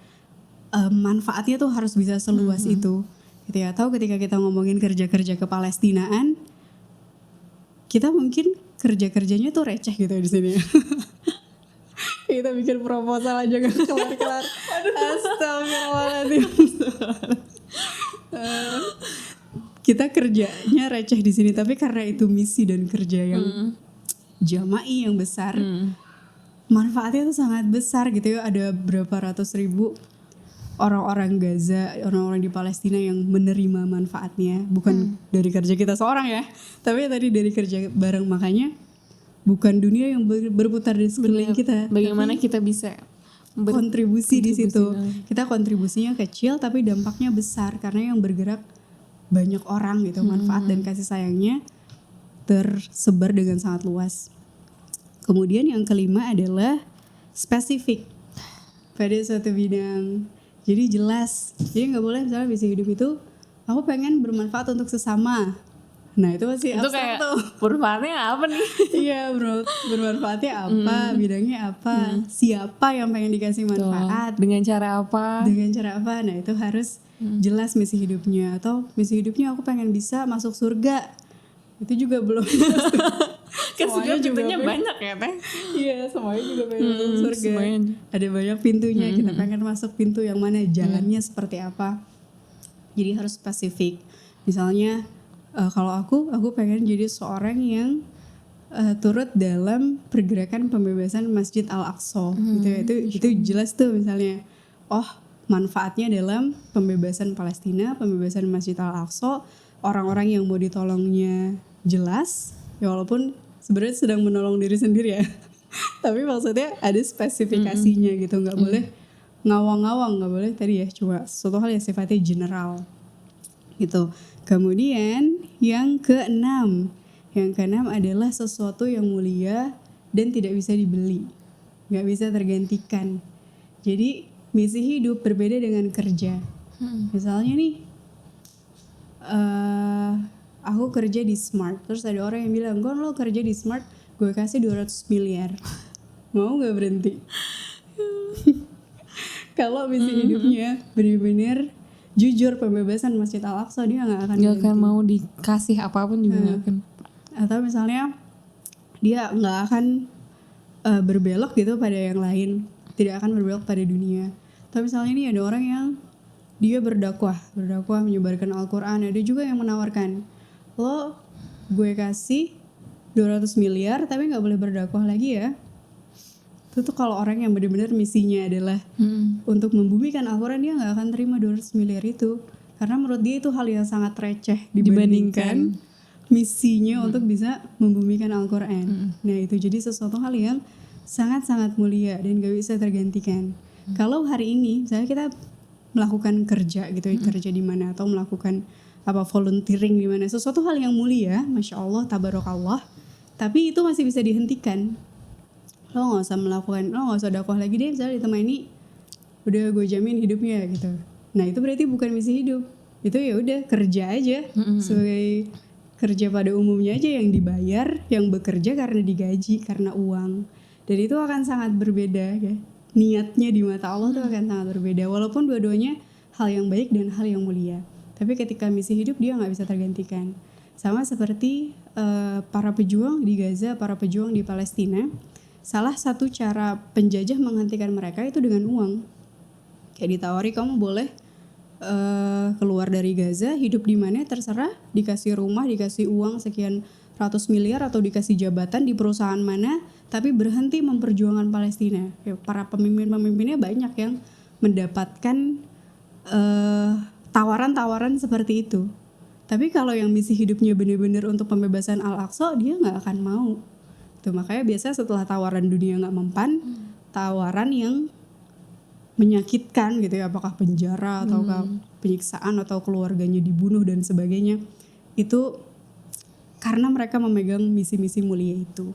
Manfaatnya tuh harus bisa seluas itu gitu ya. Atau ketika kita ngomongin kerja-kerja kepalestinaan, kita mungkin kerja-kerjanya tuh receh gitu ya di sini. Kita bikin proposal aja gak kelar-kelar. Astagfirullahaladzim. Kita kerjanya receh di sini, tapi karena itu misi dan kerja yang jama'i yang besar, manfaatnya tuh sangat besar gitu ya. Ada berapa ratus ribu orang-orang Gaza, orang-orang di Palestina yang menerima manfaatnya, bukan dari kerja kita seorang ya, tapi tadi dari kerja bareng. Makanya bukan dunia yang berputar di sekeliling kita, bagaimana kita bisa kontribusi di situ. Kita kontribusinya kecil tapi dampaknya besar karena yang bergerak banyak orang gitu. Manfaat dan kasih sayangnya tersebar dengan sangat luas. Kemudian yang kelima adalah spesifik pada suatu bidang. Jadi jelas. Jadi nggak boleh misalnya misi hidup itu aku pengen bermanfaat untuk sesama. Nah itu masih abstrak tuh. Bermanfaatnya apa nih? Iya bro, bermanfaatnya apa, bidangnya apa, siapa yang pengen dikasih manfaat, dengan cara apa? Dengan cara apa? Nah itu harus jelas misi hidupnya. Atau misi hidupnya aku pengen bisa masuk surga. Itu juga belum. Semuanya juga pintunya banyak ya teh. Iya, semuanya juga pengen masuk surga. Semuanya. Ada banyak pintunya, kita pengen masuk pintu yang mana, jalannya seperti apa. Jadi harus spesifik. Misalnya kalau aku pengen jadi seorang yang turut dalam pergerakan pembebasan Masjid Al-Aqsa gitu ya. Itu jelas tuh misalnya. Oh, manfaatnya dalam pembebasan Palestina, pembebasan Masjid Al-Aqsa, orang-orang yang mau ditolongnya jelas. Ya walaupun sebenarnya sedang menolong diri sendiri ya. Tapi maksudnya ada spesifikasinya gitu, nggak boleh ngawang-ngawang, nggak boleh tadi ya cuma suatu hal yang sifatnya general gitu. Kemudian yang keenam adalah sesuatu yang mulia dan tidak bisa dibeli, nggak bisa tergantikan. Jadi misi hidup berbeda dengan kerja. Misalnya nih, aku kerja di Smart, terus ada orang yang bilang, "Gon, lo kerja di Smart, gue kasih 200 miliar." Mau nggak berhenti? Kalau misi hidupnya benar-benar jujur pembebasan Masjid Al-Aqsa, dia nggak akan mau dikasih apapun juga nggak akan. Atau misalnya dia nggak akan berbelok gitu pada yang lain, tidak akan berbelok pada dunia. Tapi misalnya ini ada orang yang dia berdakwah menyebarkan Al-Quran, ada juga yang menawarkan, lo gue kasih 200 miliar tapi nggak boleh berdakwah lagi ya. Itu tuh kalau orang yang benar-benar misinya adalah untuk membumikan Al-Quran, dia nggak akan terima 200 miliar itu, karena menurut dia itu hal yang sangat receh dibandingkan misinya untuk bisa membumikan Al-Quran. Nah itu jadi sesuatu hal yang sangat-sangat mulia dan gak bisa tergantikan. Kalau hari ini misalnya kita melakukan kerja gitu, kerja di mana atau melakukan volunteering di mana, sesuatu hal yang mulia, masya Allah, tabarakallah, tapi itu masih bisa dihentikan. Lo nggak usah dakwah lagi deh, misalnya di tempat ini udah gue jamin hidupnya gitu. Nah itu berarti bukan misi hidup, itu ya udah kerja aja sebagai kerja pada umumnya aja, yang dibayar, yang bekerja karena digaji, karena uang. Dan itu akan sangat berbeda ya. Niatnya di mata Allah itu akan sangat berbeda. Walaupun dua-duanya hal yang baik dan hal yang mulia. Tapi ketika misi hidup dia gak bisa tergantikan. Sama seperti para pejuang di Gaza, para pejuang di Palestina. Salah satu cara penjajah menghentikan mereka itu dengan uang. Kayak ditawari, kamu boleh keluar dari Gaza, hidup di mana terserah, dikasih rumah, dikasih uang sekian ratus miliar, atau dikasih jabatan di perusahaan mana, tapi berhenti memperjuangkan Palestina. Ya, para pemimpinnya banyak yang mendapatkan tawaran-tawaran seperti itu. Tapi kalau yang misi hidupnya benar-benar untuk pembebasan Al-Aqsa, dia nggak akan mau. Tuh, makanya biasa setelah tawaran dunia nggak mempan, tawaran yang menyakitkan gitu ya, apakah penjara atau penyiksaan atau keluarganya dibunuh dan sebagainya, itu karena mereka memegang misi-misi mulia itu.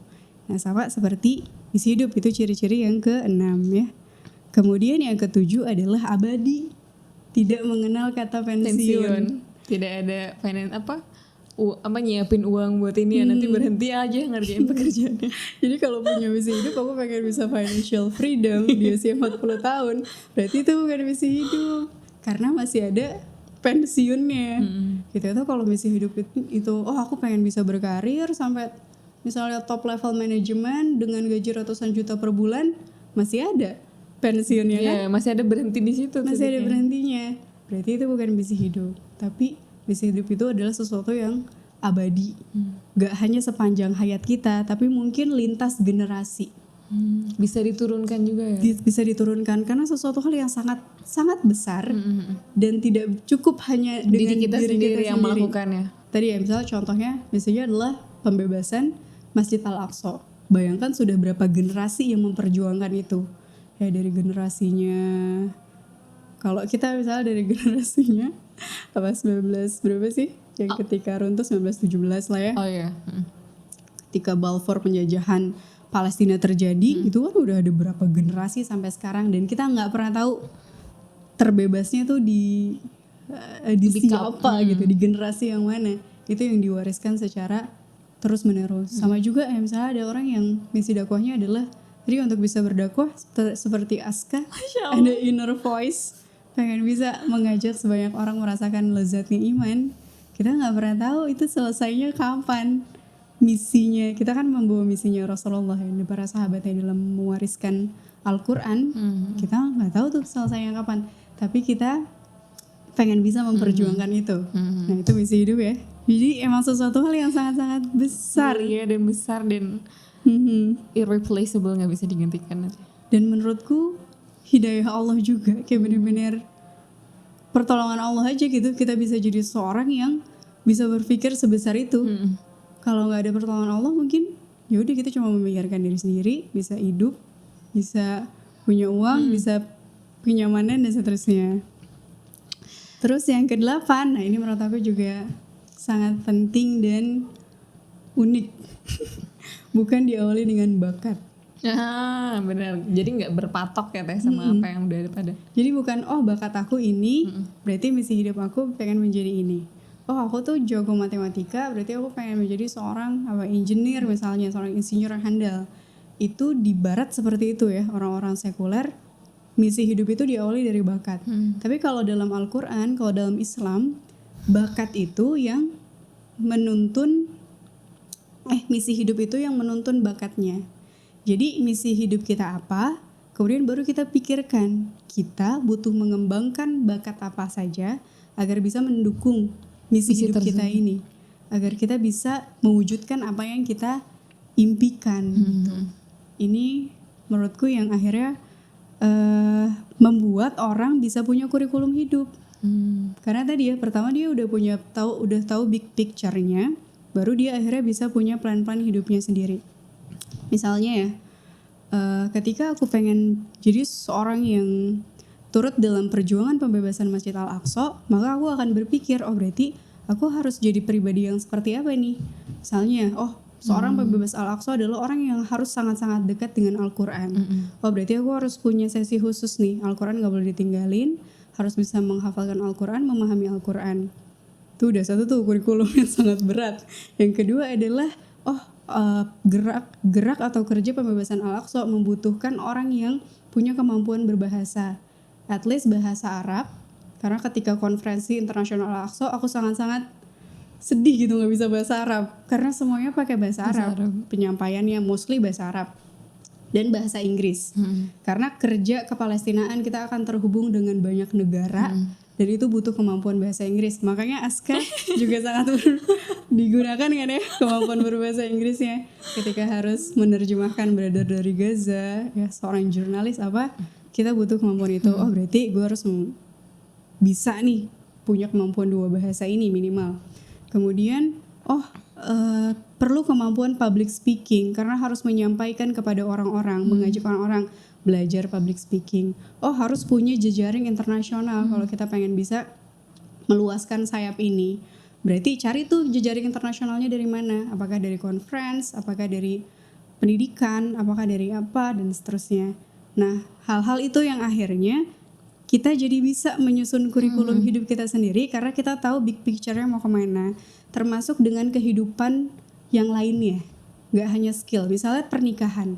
Nah sama seperti misi hidup, itu ciri-ciri yang ke-6 ya. Kemudian yang ke-7 adalah abadi, tidak mengenal kata pensiun. Tidak ada nyiapin uang buat ini ya, nanti berhenti aja ngerjain pekerjaannya. Jadi kalau punya misi hidup, aku pengen bisa financial freedom di usia 40 tahun. Berarti itu bukan misi hidup, karena masih ada pensiunnya. Gitu. Itu kalau misi hidup itu, aku pengen bisa berkarir sampai misalnya top level manajemen dengan gaji ratusan juta per bulan, masih ada pensiunnya kan? Masih ada berhenti di situ. Masih ada berhentinya. Berarti itu bukan misi hidup, tapi misi hidup itu adalah sesuatu yang abadi, gak hanya sepanjang hayat kita, tapi mungkin lintas generasi. Bisa diturunkan juga ya? Bisa diturunkan, karena sesuatu hal yang sangat sangat besar dan tidak cukup hanya dengan diri kita sendiri yang melakukannya. Tadi ya misalnya contohnya, misalnya adalah pembebasan Masjid Al-Aqsa. Bayangkan sudah berapa generasi yang memperjuangkan itu. Ya dari generasinya, kalau kita misalnya dari generasinya 19 berapa sih? Yang ketika runtuh 1917 lah ya. Oh iya. Ketika Balfour penjajahan Palestina terjadi, itu kan udah ada berapa generasi sampai sekarang, dan kita nggak pernah tahu terbebasnya tuh di siapa gitu, di generasi yang mana. Itu yang diwariskan secara terus menerus. Sama juga misalnya ada orang yang misi dakwahnya adalah jadi untuk bisa berdakwah seperti Aska, ada inner voice, pengen bisa mengajak sebanyak orang merasakan lezatnya iman. Kita nggak pernah tahu itu selesainya kapan. misinya, kita kan membawa misinya Rasulullah ya, para sahabatnya dalam mewariskan Al-Quran. Kita nggak tahu tuh selesainya kapan, tapi kita pengen bisa memperjuangkan itu. Nah itu misi hidup ya. Jadi emang sesuatu hal yang sangat-sangat besar. Mulia dan besar dan irreplaceable, nggak bisa digantikan. Dan menurutku hidayah Allah juga, kayak benar-benar pertolongan Allah aja gitu, kita bisa jadi seorang yang bisa berpikir sebesar itu. Kalau nggak ada pertolongan Allah mungkin ya udah kita cuma memikirkan diri sendiri, bisa hidup, bisa punya uang, bisa kenyamanan dan seterusnya. Terus yang ke-8, nah ini menurut aku juga sangat penting dan unik. Bukan diawali dengan bakat. Benar. Jadi nggak berpatok ya Teh sama apa yang udah ada pada. Jadi bukan bakat aku ini, berarti misi hidup aku pengen menjadi ini. Aku tuh jago matematika, berarti aku pengen menjadi seorang engineer misalnya, seorang insinyur yang handal. Itu di barat seperti itu ya, orang-orang sekuler, misi hidup itu diawali dari bakat. Tapi kalau dalam Al-Quran, kalau dalam Islam, bakat itu yang menuntun, misi hidup itu yang menuntun bakatnya. Jadi misi hidup kita apa, kemudian baru kita pikirkan, kita butuh mengembangkan bakat apa saja agar bisa mendukung misi hidup kita ini, agar kita bisa mewujudkan apa yang kita impikan. Gitu. Ini menurutku yang akhirnya membuat orang bisa punya kurikulum hidup. Karena tadi ya, pertama dia udah tahu big picture-nya, baru dia akhirnya bisa punya plan-plan hidupnya sendiri. Misalnya ya, ketika aku pengen jadi seorang yang turut dalam perjuangan pembebasan Masjid Al-Aqsa, maka aku akan berpikir, berarti aku harus jadi pribadi yang seperti apa nih? Misalnya, seorang pembebas Al-Aqsa adalah orang yang harus sangat-sangat dekat dengan Al-Quran. Berarti aku harus punya sesi khusus nih, Al-Quran gak boleh ditinggalin, harus bisa menghafalkan Al-Quran, memahami Al-Quran. Itu udah satu tuh kurikulum yang sangat berat. Yang kedua adalah, gerak atau kerja pembebasan Al-Aqsa membutuhkan orang yang punya kemampuan berbahasa. At least bahasa Arab, karena ketika konferensi internasional Al-Aqsa aku sangat-sangat sedih gitu nggak bisa bahasa Arab, karena semuanya pakai bahasa Arab. Penyampaiannya mostly bahasa Arab dan bahasa Inggris. Karena kerja kepalestinaan kita akan terhubung dengan banyak negara dan itu butuh kemampuan bahasa Inggris. Makanya Aska juga sangat digunakan kan ya kemampuan berbahasa Inggrisnya ketika harus menerjemahkan Brother dari Gaza ya, seorang jurnalis kita butuh kemampuan itu. Berarti gue harus bisa nih punya kemampuan 2 bahasa ini minimal. Kemudian perlu kemampuan public speaking karena harus menyampaikan kepada orang-orang, mengajak orang-orang belajar public speaking. Harus punya jejaring internasional kalau kita pengen bisa meluaskan sayap ini. Berarti cari tuh jejaring internasionalnya dari mana? Apakah dari conference, apakah dari pendidikan, apakah dari apa dan seterusnya. Nah, hal-hal itu yang akhirnya kita jadi bisa menyusun kurikulum hidup kita sendiri karena kita tahu big picture-nya mau kemana. Termasuk dengan kehidupan yang lainnya. Gak hanya skill, misalnya pernikahan.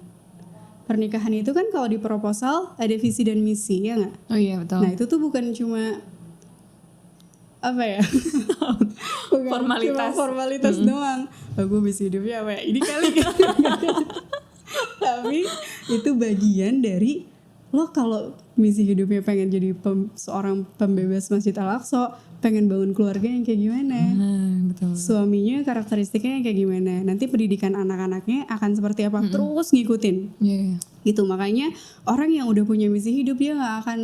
Pernikahan itu kan kalau di proposal ada visi dan misi, ya gak? Oh iya betul. Nah itu tuh bukan cuma bukan formalitas doang. Gue visi hidupnya apa ya? Ini kali tapi itu bagian dari lo kalau misi hidupnya pengen jadi seorang pembebas Masjid Al-Aqsa, pengen bangun keluarga yang kayak gimana, betul. Suaminya karakteristiknya yang kayak gimana, nanti pendidikan anak-anaknya akan seperti apa, terus ngikutin. Gitu, makanya orang yang udah punya misi hidup dia nggak akan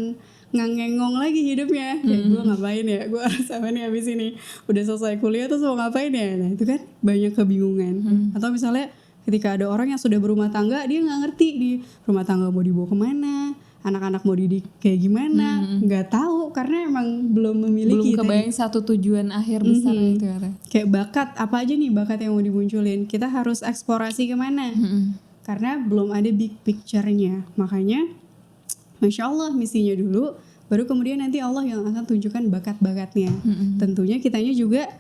ngangengong lagi hidupnya. Gue ngapain ya, gue harus apa nih habis ini, udah selesai kuliah terus mau ngapain ya. Nah itu kan banyak kebingungan. Atau misalnya ketika ada orang yang sudah berumah tangga, dia nggak ngerti di rumah tangga mau dibawa kemana, anak-anak mau didik kayak gimana, nggak tahu karena emang belum memiliki. Belum kebayang satu tujuan akhir besar itu ya. Kayak bakat, apa aja nih bakat yang mau dimunculin, kita harus eksplorasi kemana, karena belum ada big picture-nya. Makanya Masya Allah misinya dulu, baru kemudian nanti Allah yang akan tunjukkan bakat-bakatnya. Tentunya kitanya juga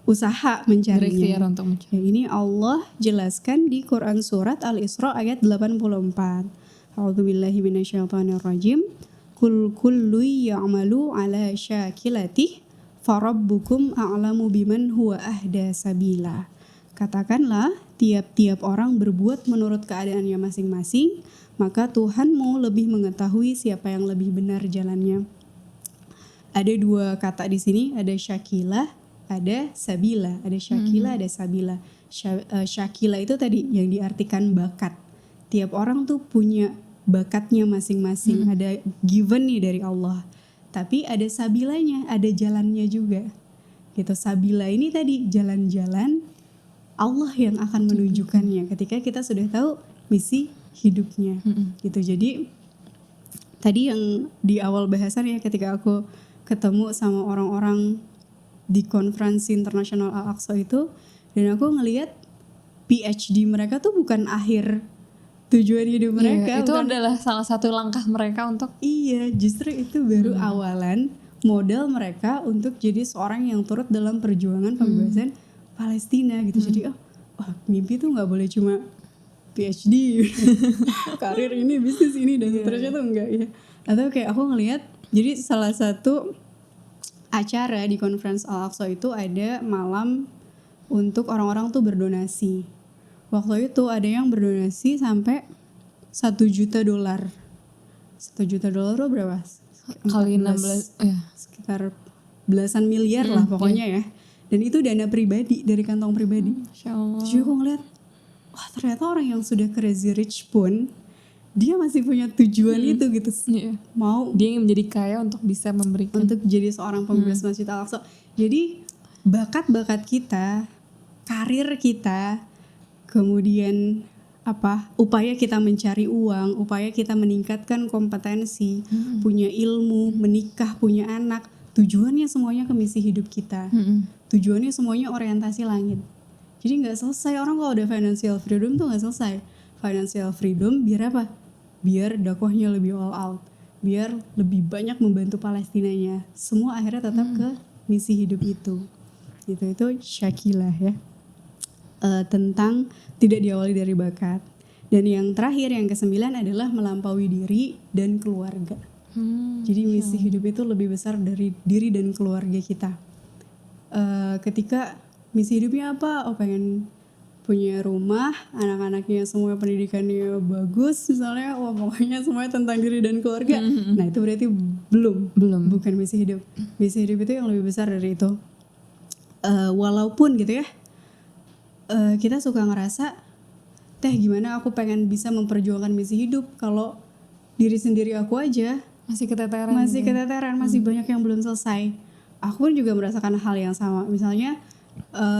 usaha mencarinya. Untuk mencari. Ini Allah jelaskan di Quran surat Al-Isra ayat 84. A'udzubillahi minasyaitonirrajim. Kullu ya'malu ala syakilatih farabbukum a'lamu biman huwa ahda sabila. Katakanlah, tiap-tiap orang berbuat menurut keadaannya masing-masing, maka Tuhanmu lebih mengetahui siapa yang lebih benar jalannya. Ada 2 kata di sini, ada syakilah, ada sabila. Ada syakilah, ada sabila. Syakilah itu tadi yang diartikan bakat. Tiap orang tuh punya bakatnya masing-masing, ada given nih dari Allah. Tapi ada sabilanya, ada jalannya juga. Gitu, sabila ini tadi jalan-jalan Allah yang akan menunjukkannya ketika kita sudah tahu misi hidupnya. Gitu. Jadi tadi yang di awal bahasan ya, ketika aku ketemu sama orang-orang di konferensi internasional Al-Aqsa itu, dan aku ngelihat PhD mereka tuh bukan akhir tujuan hidup mereka. Itu adalah salah satu langkah mereka untuk. Iya, justru itu baru awalan modal mereka untuk jadi seorang yang turut dalam perjuangan pembebasan Palestina gitu. Jadi mimpi tuh nggak boleh cuma PhD, karir ini, bisnis ini dan seterusnya tuh enggak ya. Atau kayak aku ngelihat, jadi salah satu acara di konferensi Al-Aqsa itu ada malam untuk orang-orang tuh berdonasi. Waktu itu ada yang berdonasi sampai $1 juta. $1 juta tuh berapa? Kali 16 ya. Sekitar belasan miliar lah pokoknya ya. Dan itu dana pribadi, dari kantong pribadi. Jadi aku ngeliat, wah ternyata orang yang sudah crazy rich pun dia masih punya tujuan itu gitu. Mau dia ingin menjadi kaya untuk bisa memberikan, untuk jadi seorang pembebas Masjid Al-Aqsa. Jadi bakat-bakat kita, karir kita, kemudian upaya kita mencari uang, upaya kita meningkatkan kompetensi, punya ilmu, menikah, punya anak, tujuannya semuanya ke misi hidup kita. Tujuannya semuanya orientasi langit. Jadi nggak selesai, orang kalau udah financial freedom tuh nggak selesai. Financial freedom biar apa? Biar dakwahnya lebih all out, biar lebih banyak membantu Palestinanya. Semua akhirnya tetap ke misi hidup itu. Itu syakilah ya. Tentang tidak diawali dari bakat. Dan yang terakhir, yang ke-9 adalah melampaui diri dan keluarga. Jadi misi hidup itu lebih besar dari diri dan keluarga kita. Ketika misi hidupnya apa? Pengen punya rumah, anak-anaknya semua pendidikannya bagus misalnya, pokoknya semuanya tentang diri dan keluarga. Nah itu berarti belum, bukan misi hidup. Misi hidup itu yang lebih besar dari itu. Walaupun gitu ya, kita suka ngerasa, gimana aku pengen bisa memperjuangkan misi hidup kalau diri sendiri aku aja masih keteteran, masih banyak yang belum selesai. Aku pun juga merasakan hal yang sama. Misalnya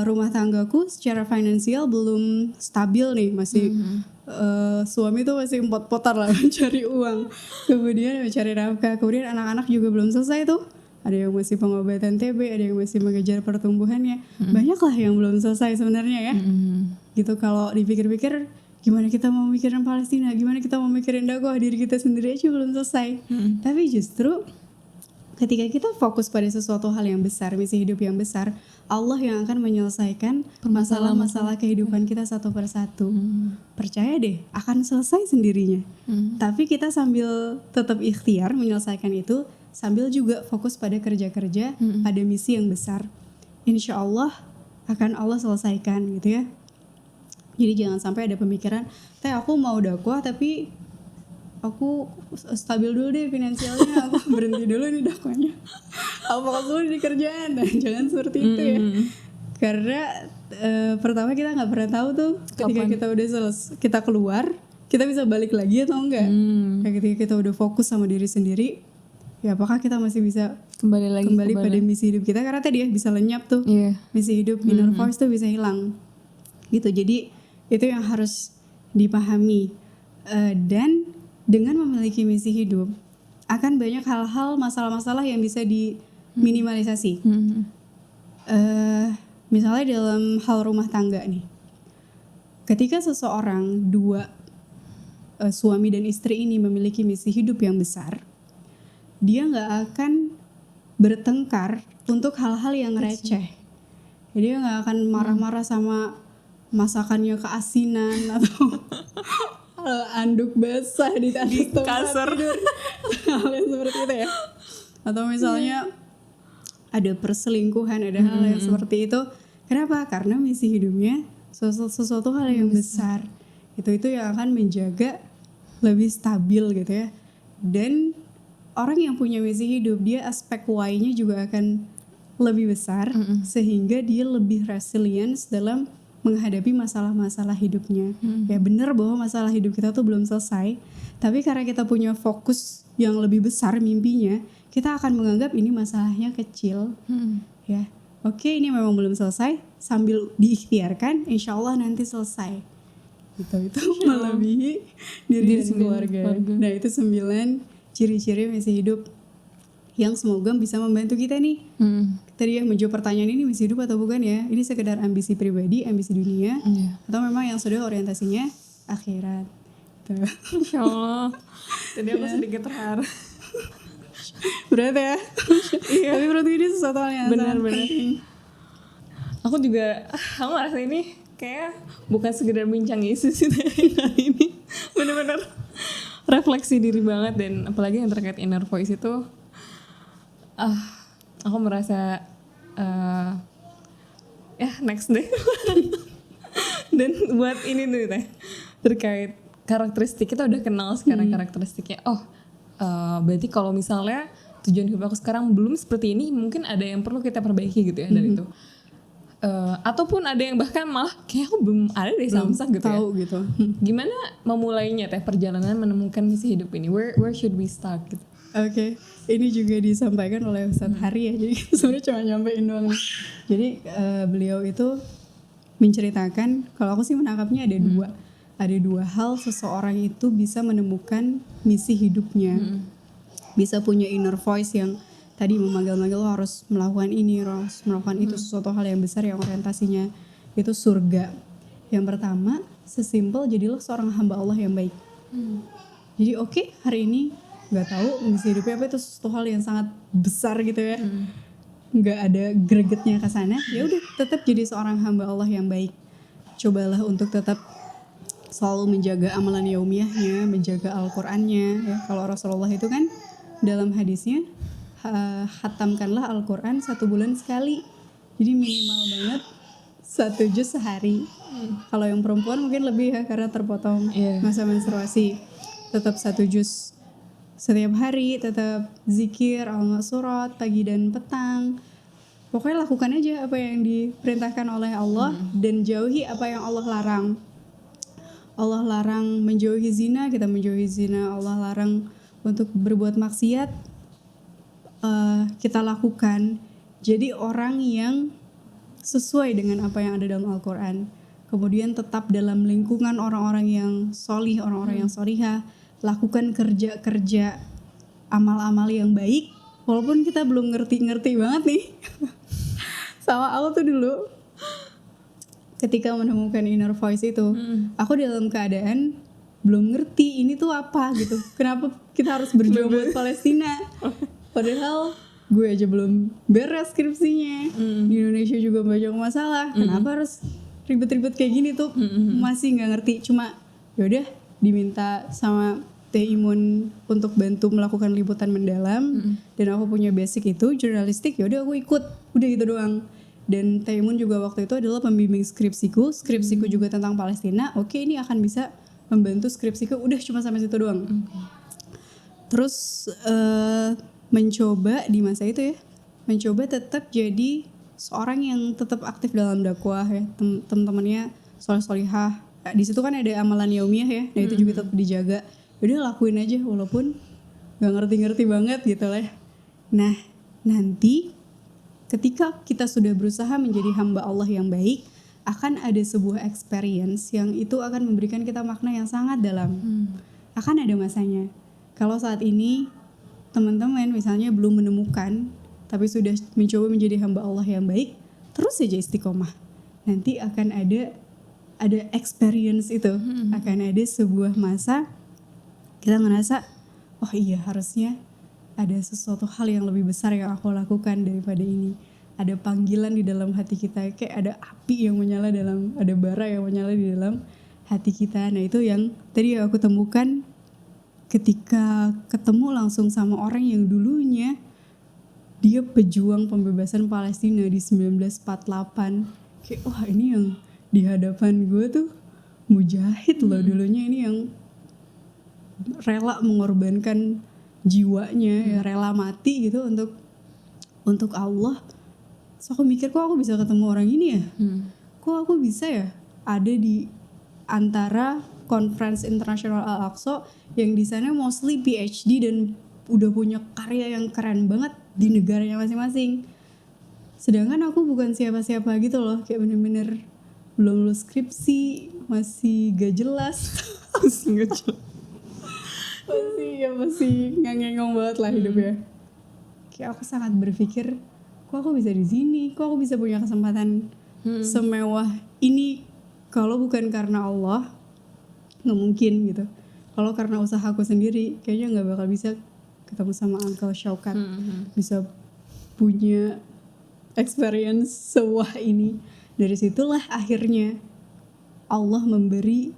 rumah tanggaku secara finansial belum stabil nih, masih suami tuh masih pot-potar lah mencari uang, kemudian mencari nafkah, kemudian anak-anak juga belum selesai tuh. Ada yang masih pengobatan TB, ada yang masih mengejar pertumbuhannya. Banyak lah yang belum selesai sebenarnya ya. Gitu, kalau dipikir-pikir, gimana kita mau mikirin Palestina, gimana kita mau mikirin dakwah, diri kita sendiri aja belum selesai. Tapi justru ketika kita fokus pada sesuatu hal yang besar, misi hidup yang besar, Allah yang akan menyelesaikan masalah-masalah kehidupan kita satu persatu. Percaya deh, akan selesai sendirinya. Tapi kita sambil tetap ikhtiar menyelesaikan itu, sambil juga fokus pada kerja-kerja, pada misi yang besar. Insya Allah akan Allah selesaikan gitu ya. Jadi jangan sampai ada pemikiran, aku mau dakwah tapi aku stabil dulu deh finansialnya, aku berhenti dulu nih dakwahnya, aku fokus dulu di kerjaan. Nah, jangan seperti itu ya. Karena pertama kita nggak pernah tahu tuh ketika kita udah kita keluar, kita bisa balik lagi atau enggak. Ketika kita udah fokus sama diri sendiri, ya apakah kita masih bisa kembali pada misi hidup kita. Karena tadi ya bisa lenyap tuh misi hidup, inner voice tuh bisa hilang gitu. Jadi itu yang harus dipahami. Dan dengan memiliki misi hidup, akan banyak hal-hal, masalah-masalah yang bisa diminimalisasi. Misalnya dalam hal rumah tangga nih, ketika seseorang, dua suami dan istri ini memiliki misi hidup yang besar, dia nggak akan bertengkar untuk hal-hal yang receh. Jadi dia nggak akan marah-marah sama masakannya keasinan atau anduk basah di atas tempat tidur, hal yang seperti itu ya. Atau misalnya ada perselingkuhan, ada hal yang seperti itu. Kenapa? Karena misi hidupnya sesuatu hal yang besar. Itu yang akan menjaga lebih stabil gitu ya. Dan orang yang punya misi hidup, dia aspek why-nya juga akan lebih besar, sehingga dia lebih resilience dalam menghadapi masalah-masalah hidupnya. Ya benar bahwa masalah hidup kita tuh belum selesai, tapi karena kita punya fokus yang lebih besar mimpinya, kita akan menganggap ini masalahnya kecil. Ya, oke, ini memang belum selesai, sambil diikhtiarkan, insya Allah nanti selesai. Itu melebihi diri dan keluarga. Nah, itu 9 ciri-ciri misi hidup yang semoga bisa membantu kita nih. Tadi ya menjawab pertanyaan ini misi hidup atau bukan ya? Ini sekedar ambisi pribadi, ambisi dunia, atau memang yang sudah orientasinya akhirat. Tuh. Insya Allah. Tadi aku sedikit terharu. Berat ya? Iya. Tapi menurut ini sesuatu hal yang sangat penting. Aku juga, aku merasa ini kayak bukan sekedar bincang isu sih kali ini. Bener-bener refleksi diri banget, dan apalagi yang terkait inner voice itu, aku merasa next deh. Dan buat ini tuh teh terkait karakteristik, kita udah kenal sekarang karakteristiknya. Berarti kalau misalnya tujuan hidup aku sekarang belum seperti ini, mungkin ada yang perlu kita perbaiki gitu ya dari itu. Ataupun ada yang bahkan malah kayak aku belum ada deh samsak gitu tahu ya. Gitu. Gimana memulainya teh perjalanan menemukan misi hidup ini? Where should we start gitu? Oke, ini juga disampaikan oleh Ustadz Hari ya. Jadi sebenarnya cuma nyampein doang. Jadi beliau itu menceritakan, kalau aku sih menangkapnya ada dua hal seseorang itu bisa menemukan misi hidupnya. Bisa punya inner voice yang tadi memanggil-manggil lo harus melakukan ini, harus melakukan itu, sesuatu hal yang besar yang orientasinya itu surga. Yang pertama, sesimpel jadilah seorang hamba Allah yang baik. Jadi oke, hari ini nggak tahu misi hidupnya apa, itu sesuatu hal yang sangat besar gitu ya. Nggak ada gregetnya ke sana. Ya udah, tetap jadi seorang hamba Allah yang baik. Cobalah untuk tetap selalu menjaga amalan yaumiyahnya, menjaga Al-Qur'annya ya. Kalau Rasulullah itu kan dalam hadisnya, khatamkanlah Al-Quran 1 bulan sekali. Jadi minimal banget 1 juz sehari. Kalau yang perempuan mungkin lebih ya, karena terpotong masa menstruasi. Tetap 1 juz setiap hari, tetap zikir, al-surat, pagi dan petang. Pokoknya lakukan aja apa yang diperintahkan oleh Allah, dan jauhi apa yang Allah larang. Allah larang menjauhi zina, kita menjauhi zina. Allah larang untuk berbuat maksiat, kita lakukan. Jadi orang yang sesuai dengan apa yang ada dalam Al-Quran. Kemudian tetap dalam lingkungan orang-orang yang solih, orang-orang yang solihah. Lakukan kerja-kerja amal-amal yang baik, walaupun kita belum ngerti-ngerti banget nih. Sama aku tuh dulu ketika menemukan inner voice itu, aku dalam keadaan belum ngerti ini tuh apa gitu. Kenapa kita harus berjuang buat Palestina? Padahal gue aja belum beres skripsinya. Di Indonesia juga banyak masalah. Kenapa harus ribet-ribet kayak gini tuh? Masih nggak ngerti. Cuma yaudah, diminta sama Teh Imun untuk bantu melakukan liputan mendalam. Dan aku punya basic itu jurnalistik. Yaudah aku ikut. Udah gitu doang. Dan Teh Imun juga waktu itu adalah pembimbing skripsiku. Skripsiku juga tentang Palestina. Oke, ini akan bisa membantu skripsiku. Udah cuma sampai situ doang. Terus mencoba di masa itu ya, mencoba tetap jadi seorang yang tetap aktif dalam dakwah ya, teman-temannya soleh-solihah. Di situ kan ada amalan yaumiyah ya, nah itu juga tetap dijaga. Udah lakuin aja walaupun nggak ngerti-ngerti banget gitu lah. Nah nanti ketika kita sudah berusaha menjadi hamba Allah yang baik, akan ada sebuah experience yang itu akan memberikan kita makna yang sangat dalam. Akan ada masanya. Kalau saat ini teman-teman misalnya belum menemukan, tapi sudah mencoba menjadi hamba Allah yang baik, terus saja istiqomah. Nanti akan ada experience itu, akan ada sebuah masa kita ngerasa, oh iya harusnya ada sesuatu hal yang lebih besar yang aku lakukan daripada ini. Ada panggilan di dalam hati kita, kayak ada api yang menyala ada bara yang menyala di dalam hati kita. Nah itu yang tadi aku temukan ketika ketemu langsung sama orang yang dulunya dia pejuang pembebasan Palestina di 1948. Kayak wah ini yang di hadapan gue tuh mujahid loh dulunya, ini yang rela mengorbankan jiwanya, ya rela mati gitu untuk Allah. So aku mikir, kok aku bisa ketemu orang ini ya? Kok aku bisa ya ada di antara Conference International Al-Aqsa yang di sana mostly PhD dan udah punya karya yang keren banget di negaranya masing-masing. Sedangkan aku bukan siapa-siapa gitu loh, kayak bener-bener belum lulus skripsi, masih gak jelas. masih ngangengong banget lah hidupnya. Kayak aku sangat berpikir, kok aku bisa di sini, kok aku bisa punya kesempatan semewah ini. Kalau bukan karena Allah, nggak mungkin gitu. Kalau karena usahaku sendiri, kayaknya nggak bakal bisa ketemu sama Uncle Shaukat, bisa punya experience sewah ini. Dari situlah akhirnya Allah memberi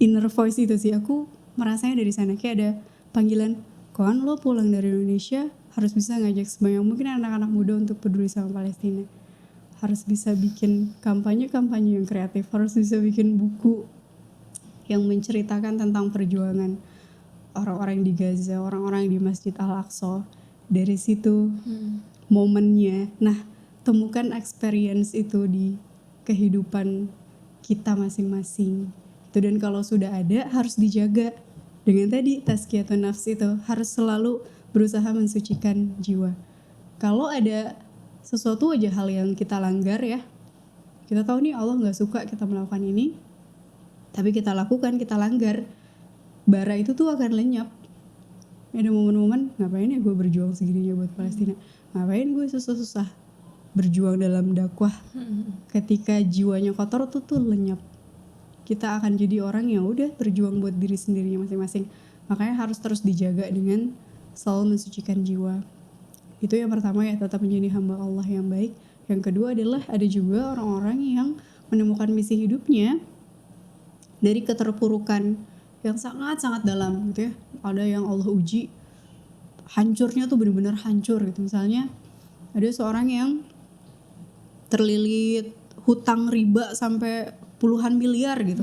inner voice itu sih. Aku merasanya dari sana, kayak ada panggilan, kan lo pulang dari Indonesia harus bisa ngajak sebanyak mungkin anak-anak muda untuk peduli sama Palestina, harus bisa bikin kampanye-kampanye yang kreatif, harus bisa bikin buku yang menceritakan tentang perjuangan orang-orang di Gaza, orang-orang di Masjid Al-Aqsa. Dari situ momennya. Nah, temukan experience itu di kehidupan kita masing-masing. Dan kalau sudah ada, harus dijaga. Dengan tadi tazkiyatun nafs itu harus selalu berusaha mensucikan jiwa. Kalau ada sesuatu aja hal yang kita langgar ya, kita tahu nih Allah gak suka kita melakukan ini, tapi kita lakukan, kita langgar, bara itu tuh akan lenyap. Ada momen-momen, ngapain ya gue berjuang segininya buat Palestina, ngapain gue susah-susah berjuang dalam dakwah. Ketika jiwanya kotor tuh lenyap. Kita akan jadi orang yang udah berjuang buat diri sendirinya masing-masing. Makanya harus terus dijaga dengan selalu mensucikan jiwa. Itu yang pertama ya, tetap menjadi hamba Allah yang baik. Yang kedua adalah ada juga orang-orang yang menemukan misi hidupnya dari keterpurukan yang sangat-sangat dalam gitu ya. Ada yang Allah uji, hancurnya tuh benar-benar hancur gitu. Misalnya ada seorang yang terlilit hutang riba sampai puluhan miliar gitu.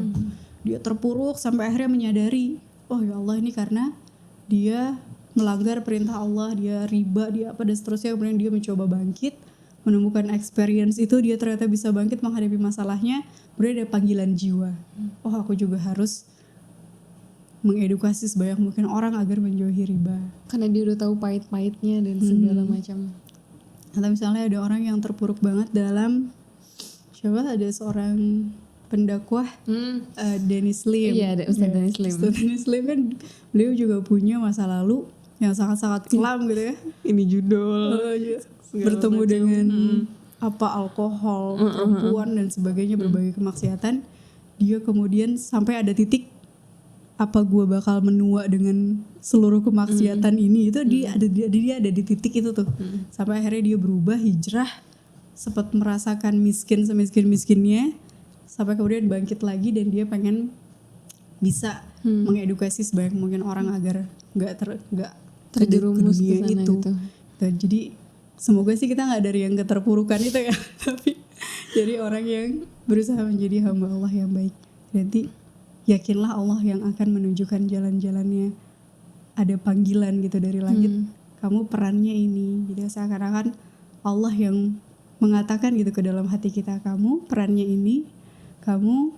Dia terpuruk sampai akhirnya menyadari, oh ya Allah, ini karena dia melanggar perintah Allah, dia riba, dia apa dan seterusnya. Kemudian dia mencoba bangkit, menemukan experience itu, dia ternyata bisa bangkit menghadapi masalahnya. Kemudian ada panggilan jiwa. Oh, aku juga harus mengedukasi sebanyak mungkin orang agar menjauhi riba. Karena dia udah tahu pahit-pahitnya dan segala macam. Atau misalnya ada orang yang terpuruk banget dalam, coba ada seorang pendakwah Dennis Lim. Iya, ada Ustaz Dennis Lim. Ustaz Dennis Lim kan beliau juga punya masa lalu yang sangat-sangat kelam gitu ya. Ini judul bertemu dengan alkohol, perempuan dan sebagainya, berbagai kemaksiatan. Dia kemudian sampai ada titik, apa gue bakal menua dengan seluruh kemaksiatan ini, itu dia ada di titik itu tuh. Sampai akhirnya dia berubah, hijrah, sempat merasakan miskin semiskin-miskinnya, sampai kemudian bangkit lagi dan dia pengen bisa mengedukasi sebanyak mungkin orang agar nggak terjerumus ke dunia itu. Dan jadi semoga sih kita nggak dari yang keterpurukan itu ya, tapi jadi orang yang berusaha menjadi hamba Allah yang baik. Nanti yakinlah Allah yang akan menunjukkan jalan-jalannya. Ada panggilan gitu dari langit, kamu perannya ini. Jadi seakan-akan Allah yang mengatakan gitu ke dalam hati kita, kamu perannya ini, kamu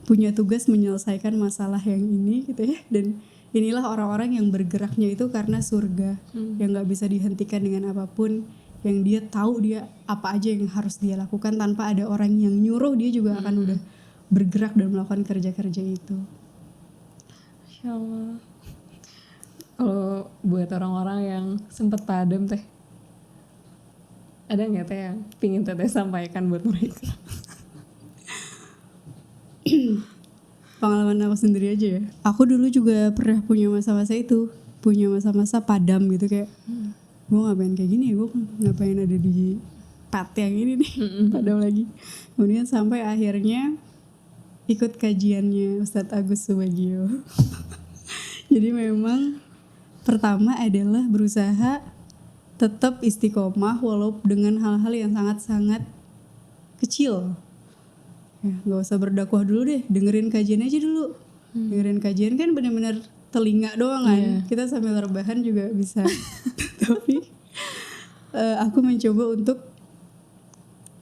punya tugas menyelesaikan masalah yang ini gitu ya. Dan inilah orang-orang yang bergeraknya itu karena surga, yang gak bisa dihentikan dengan apapun, yang dia tahu dia apa aja yang harus dia lakukan tanpa ada orang yang nyuruh, dia juga akan udah bergerak dan melakukan kerja-kerja itu. Masya Allah. Kalau buat orang-orang yang sempat padam teh, ada nggak teh yang pingin teteh sampaikan buat mereka? Pengalaman aku sendiri aja ya. Aku dulu juga pernah punya masa-masa itu, punya masa-masa padam gitu, kayak gue ngapain kayak gini, gue ngapain ada di pat yang ini nih, padam lagi. Kemudian sampai akhirnya ikut kajiannya Ustadz Agus Subagio. Jadi memang pertama adalah berusaha tetap istiqomah walau dengan hal-hal yang sangat-sangat kecil. Ya, gak usah berdakwah dulu deh, dengerin kajian aja dulu. Dengerin kajian kan benar-benar telinga doang kan. Kita sambil rebahan juga bisa. Tapi aku mencoba untuk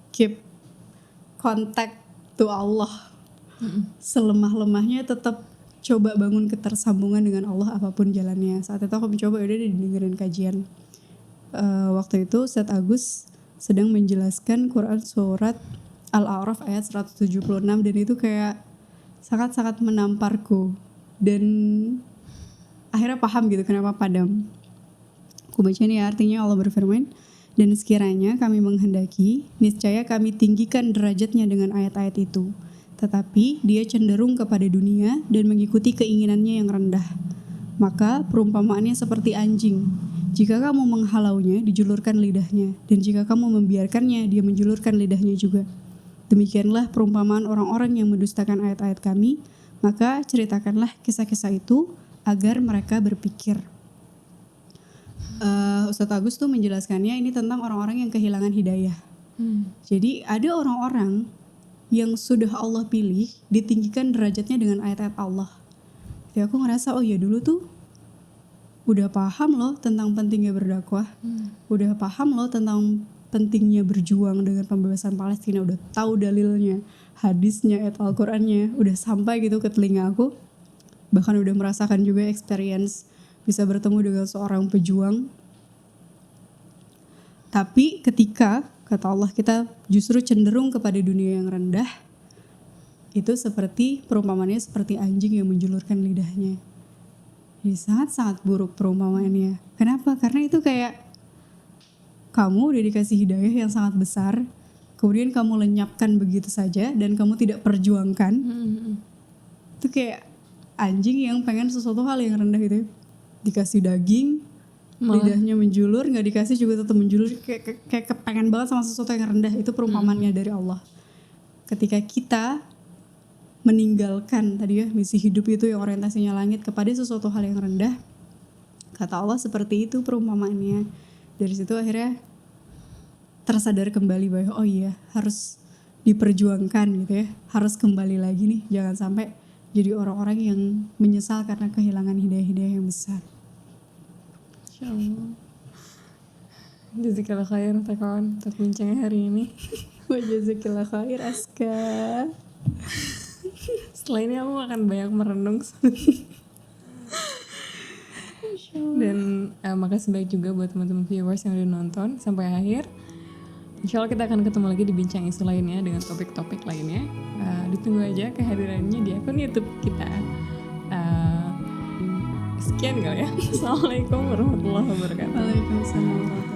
keep contact to Allah. Selemah-lemahnya tetap coba bangun ketersambungan dengan Allah apapun jalannya. Saat itu aku mencoba udah dengerin kajian. Waktu itu Ustadz Agus sedang menjelaskan Quran surat Al-A'raf ayat 176 dan itu kayak sangat-sangat menamparku dan akhirnya paham gitu kenapa padam. Aku baca nih artinya Allah berfirman, dan sekiranya kami menghendaki, niscaya kami tinggikan derajatnya dengan ayat-ayat itu. Tetapi dia cenderung kepada dunia dan mengikuti keinginannya yang rendah. Maka perumpamaannya seperti anjing. Jika kamu menghalaunya, dijulurkan lidahnya. Dan jika kamu membiarkannya, dia menjulurkan lidahnya juga. Demikianlah perumpamaan orang-orang yang mendustakan ayat-ayat kami. Maka ceritakanlah kisah-kisah itu agar mereka berpikir. Ustadz Agus tuh menjelaskannya ini tentang orang-orang yang kehilangan hidayah. Jadi ada orang-orang yang sudah Allah pilih ditinggikan derajatnya dengan ayat-ayat Allah. Jadi aku ngerasa oh ya dulu tuh udah paham loh tentang pentingnya berdakwah, udah paham loh tentang pentingnya berjuang dengan pembebasan Palestina, udah tahu dalilnya, hadisnya, ayat Al-Qur'annya, udah sampai gitu ke telinga aku. Bahkan udah merasakan juga experience bisa bertemu dengan seorang pejuang. Tapi ketika kata Allah kita justru cenderung kepada dunia yang rendah, itu seperti perumpamannya seperti anjing yang menjulurkan lidahnya. Jadi sangat-sangat buruk perumpamaannya. Kenapa? Karena itu kayak kamu udah dikasih hidayah yang sangat besar, kemudian kamu lenyapkan begitu saja dan kamu tidak perjuangkan. Itu kayak anjing yang pengen sesuatu hal yang rendah gitu. Dikasih daging, lidahnya menjulur, nggak dikasih juga tetap menjulur, kayak kepengen banget sama sesuatu yang rendah. Itu perumpamannya dari Allah. Ketika kita meninggalkan tadi ya misi hidup itu yang orientasinya langit kepada sesuatu hal yang rendah, kata Allah seperti itu perumpamaannya. Dari situ akhirnya tersadar kembali bahwa oh iya harus diperjuangkan gitu ya, harus kembali lagi nih, jangan sampai jadi orang-orang yang menyesal karena kehilangan hidayah-hidayah yang besar. Insyaallah. Jazakallah khair kawan untuk bincangnya hari ini. Wa jazakallah khair Aska. Setelah ini aku akan banyak merenung. Dan makasih banyak juga buat teman-teman viewers yang udah nonton sampai akhir. Insya Allah kita akan ketemu lagi di bincang isu lainnya dengan topik-topik lainnya. Ditunggu aja kehadirannya di akun YouTube kita. Sekian kali ya. Assalamualaikum warahmatullahi wabarakatuh. Waalaikumsalam.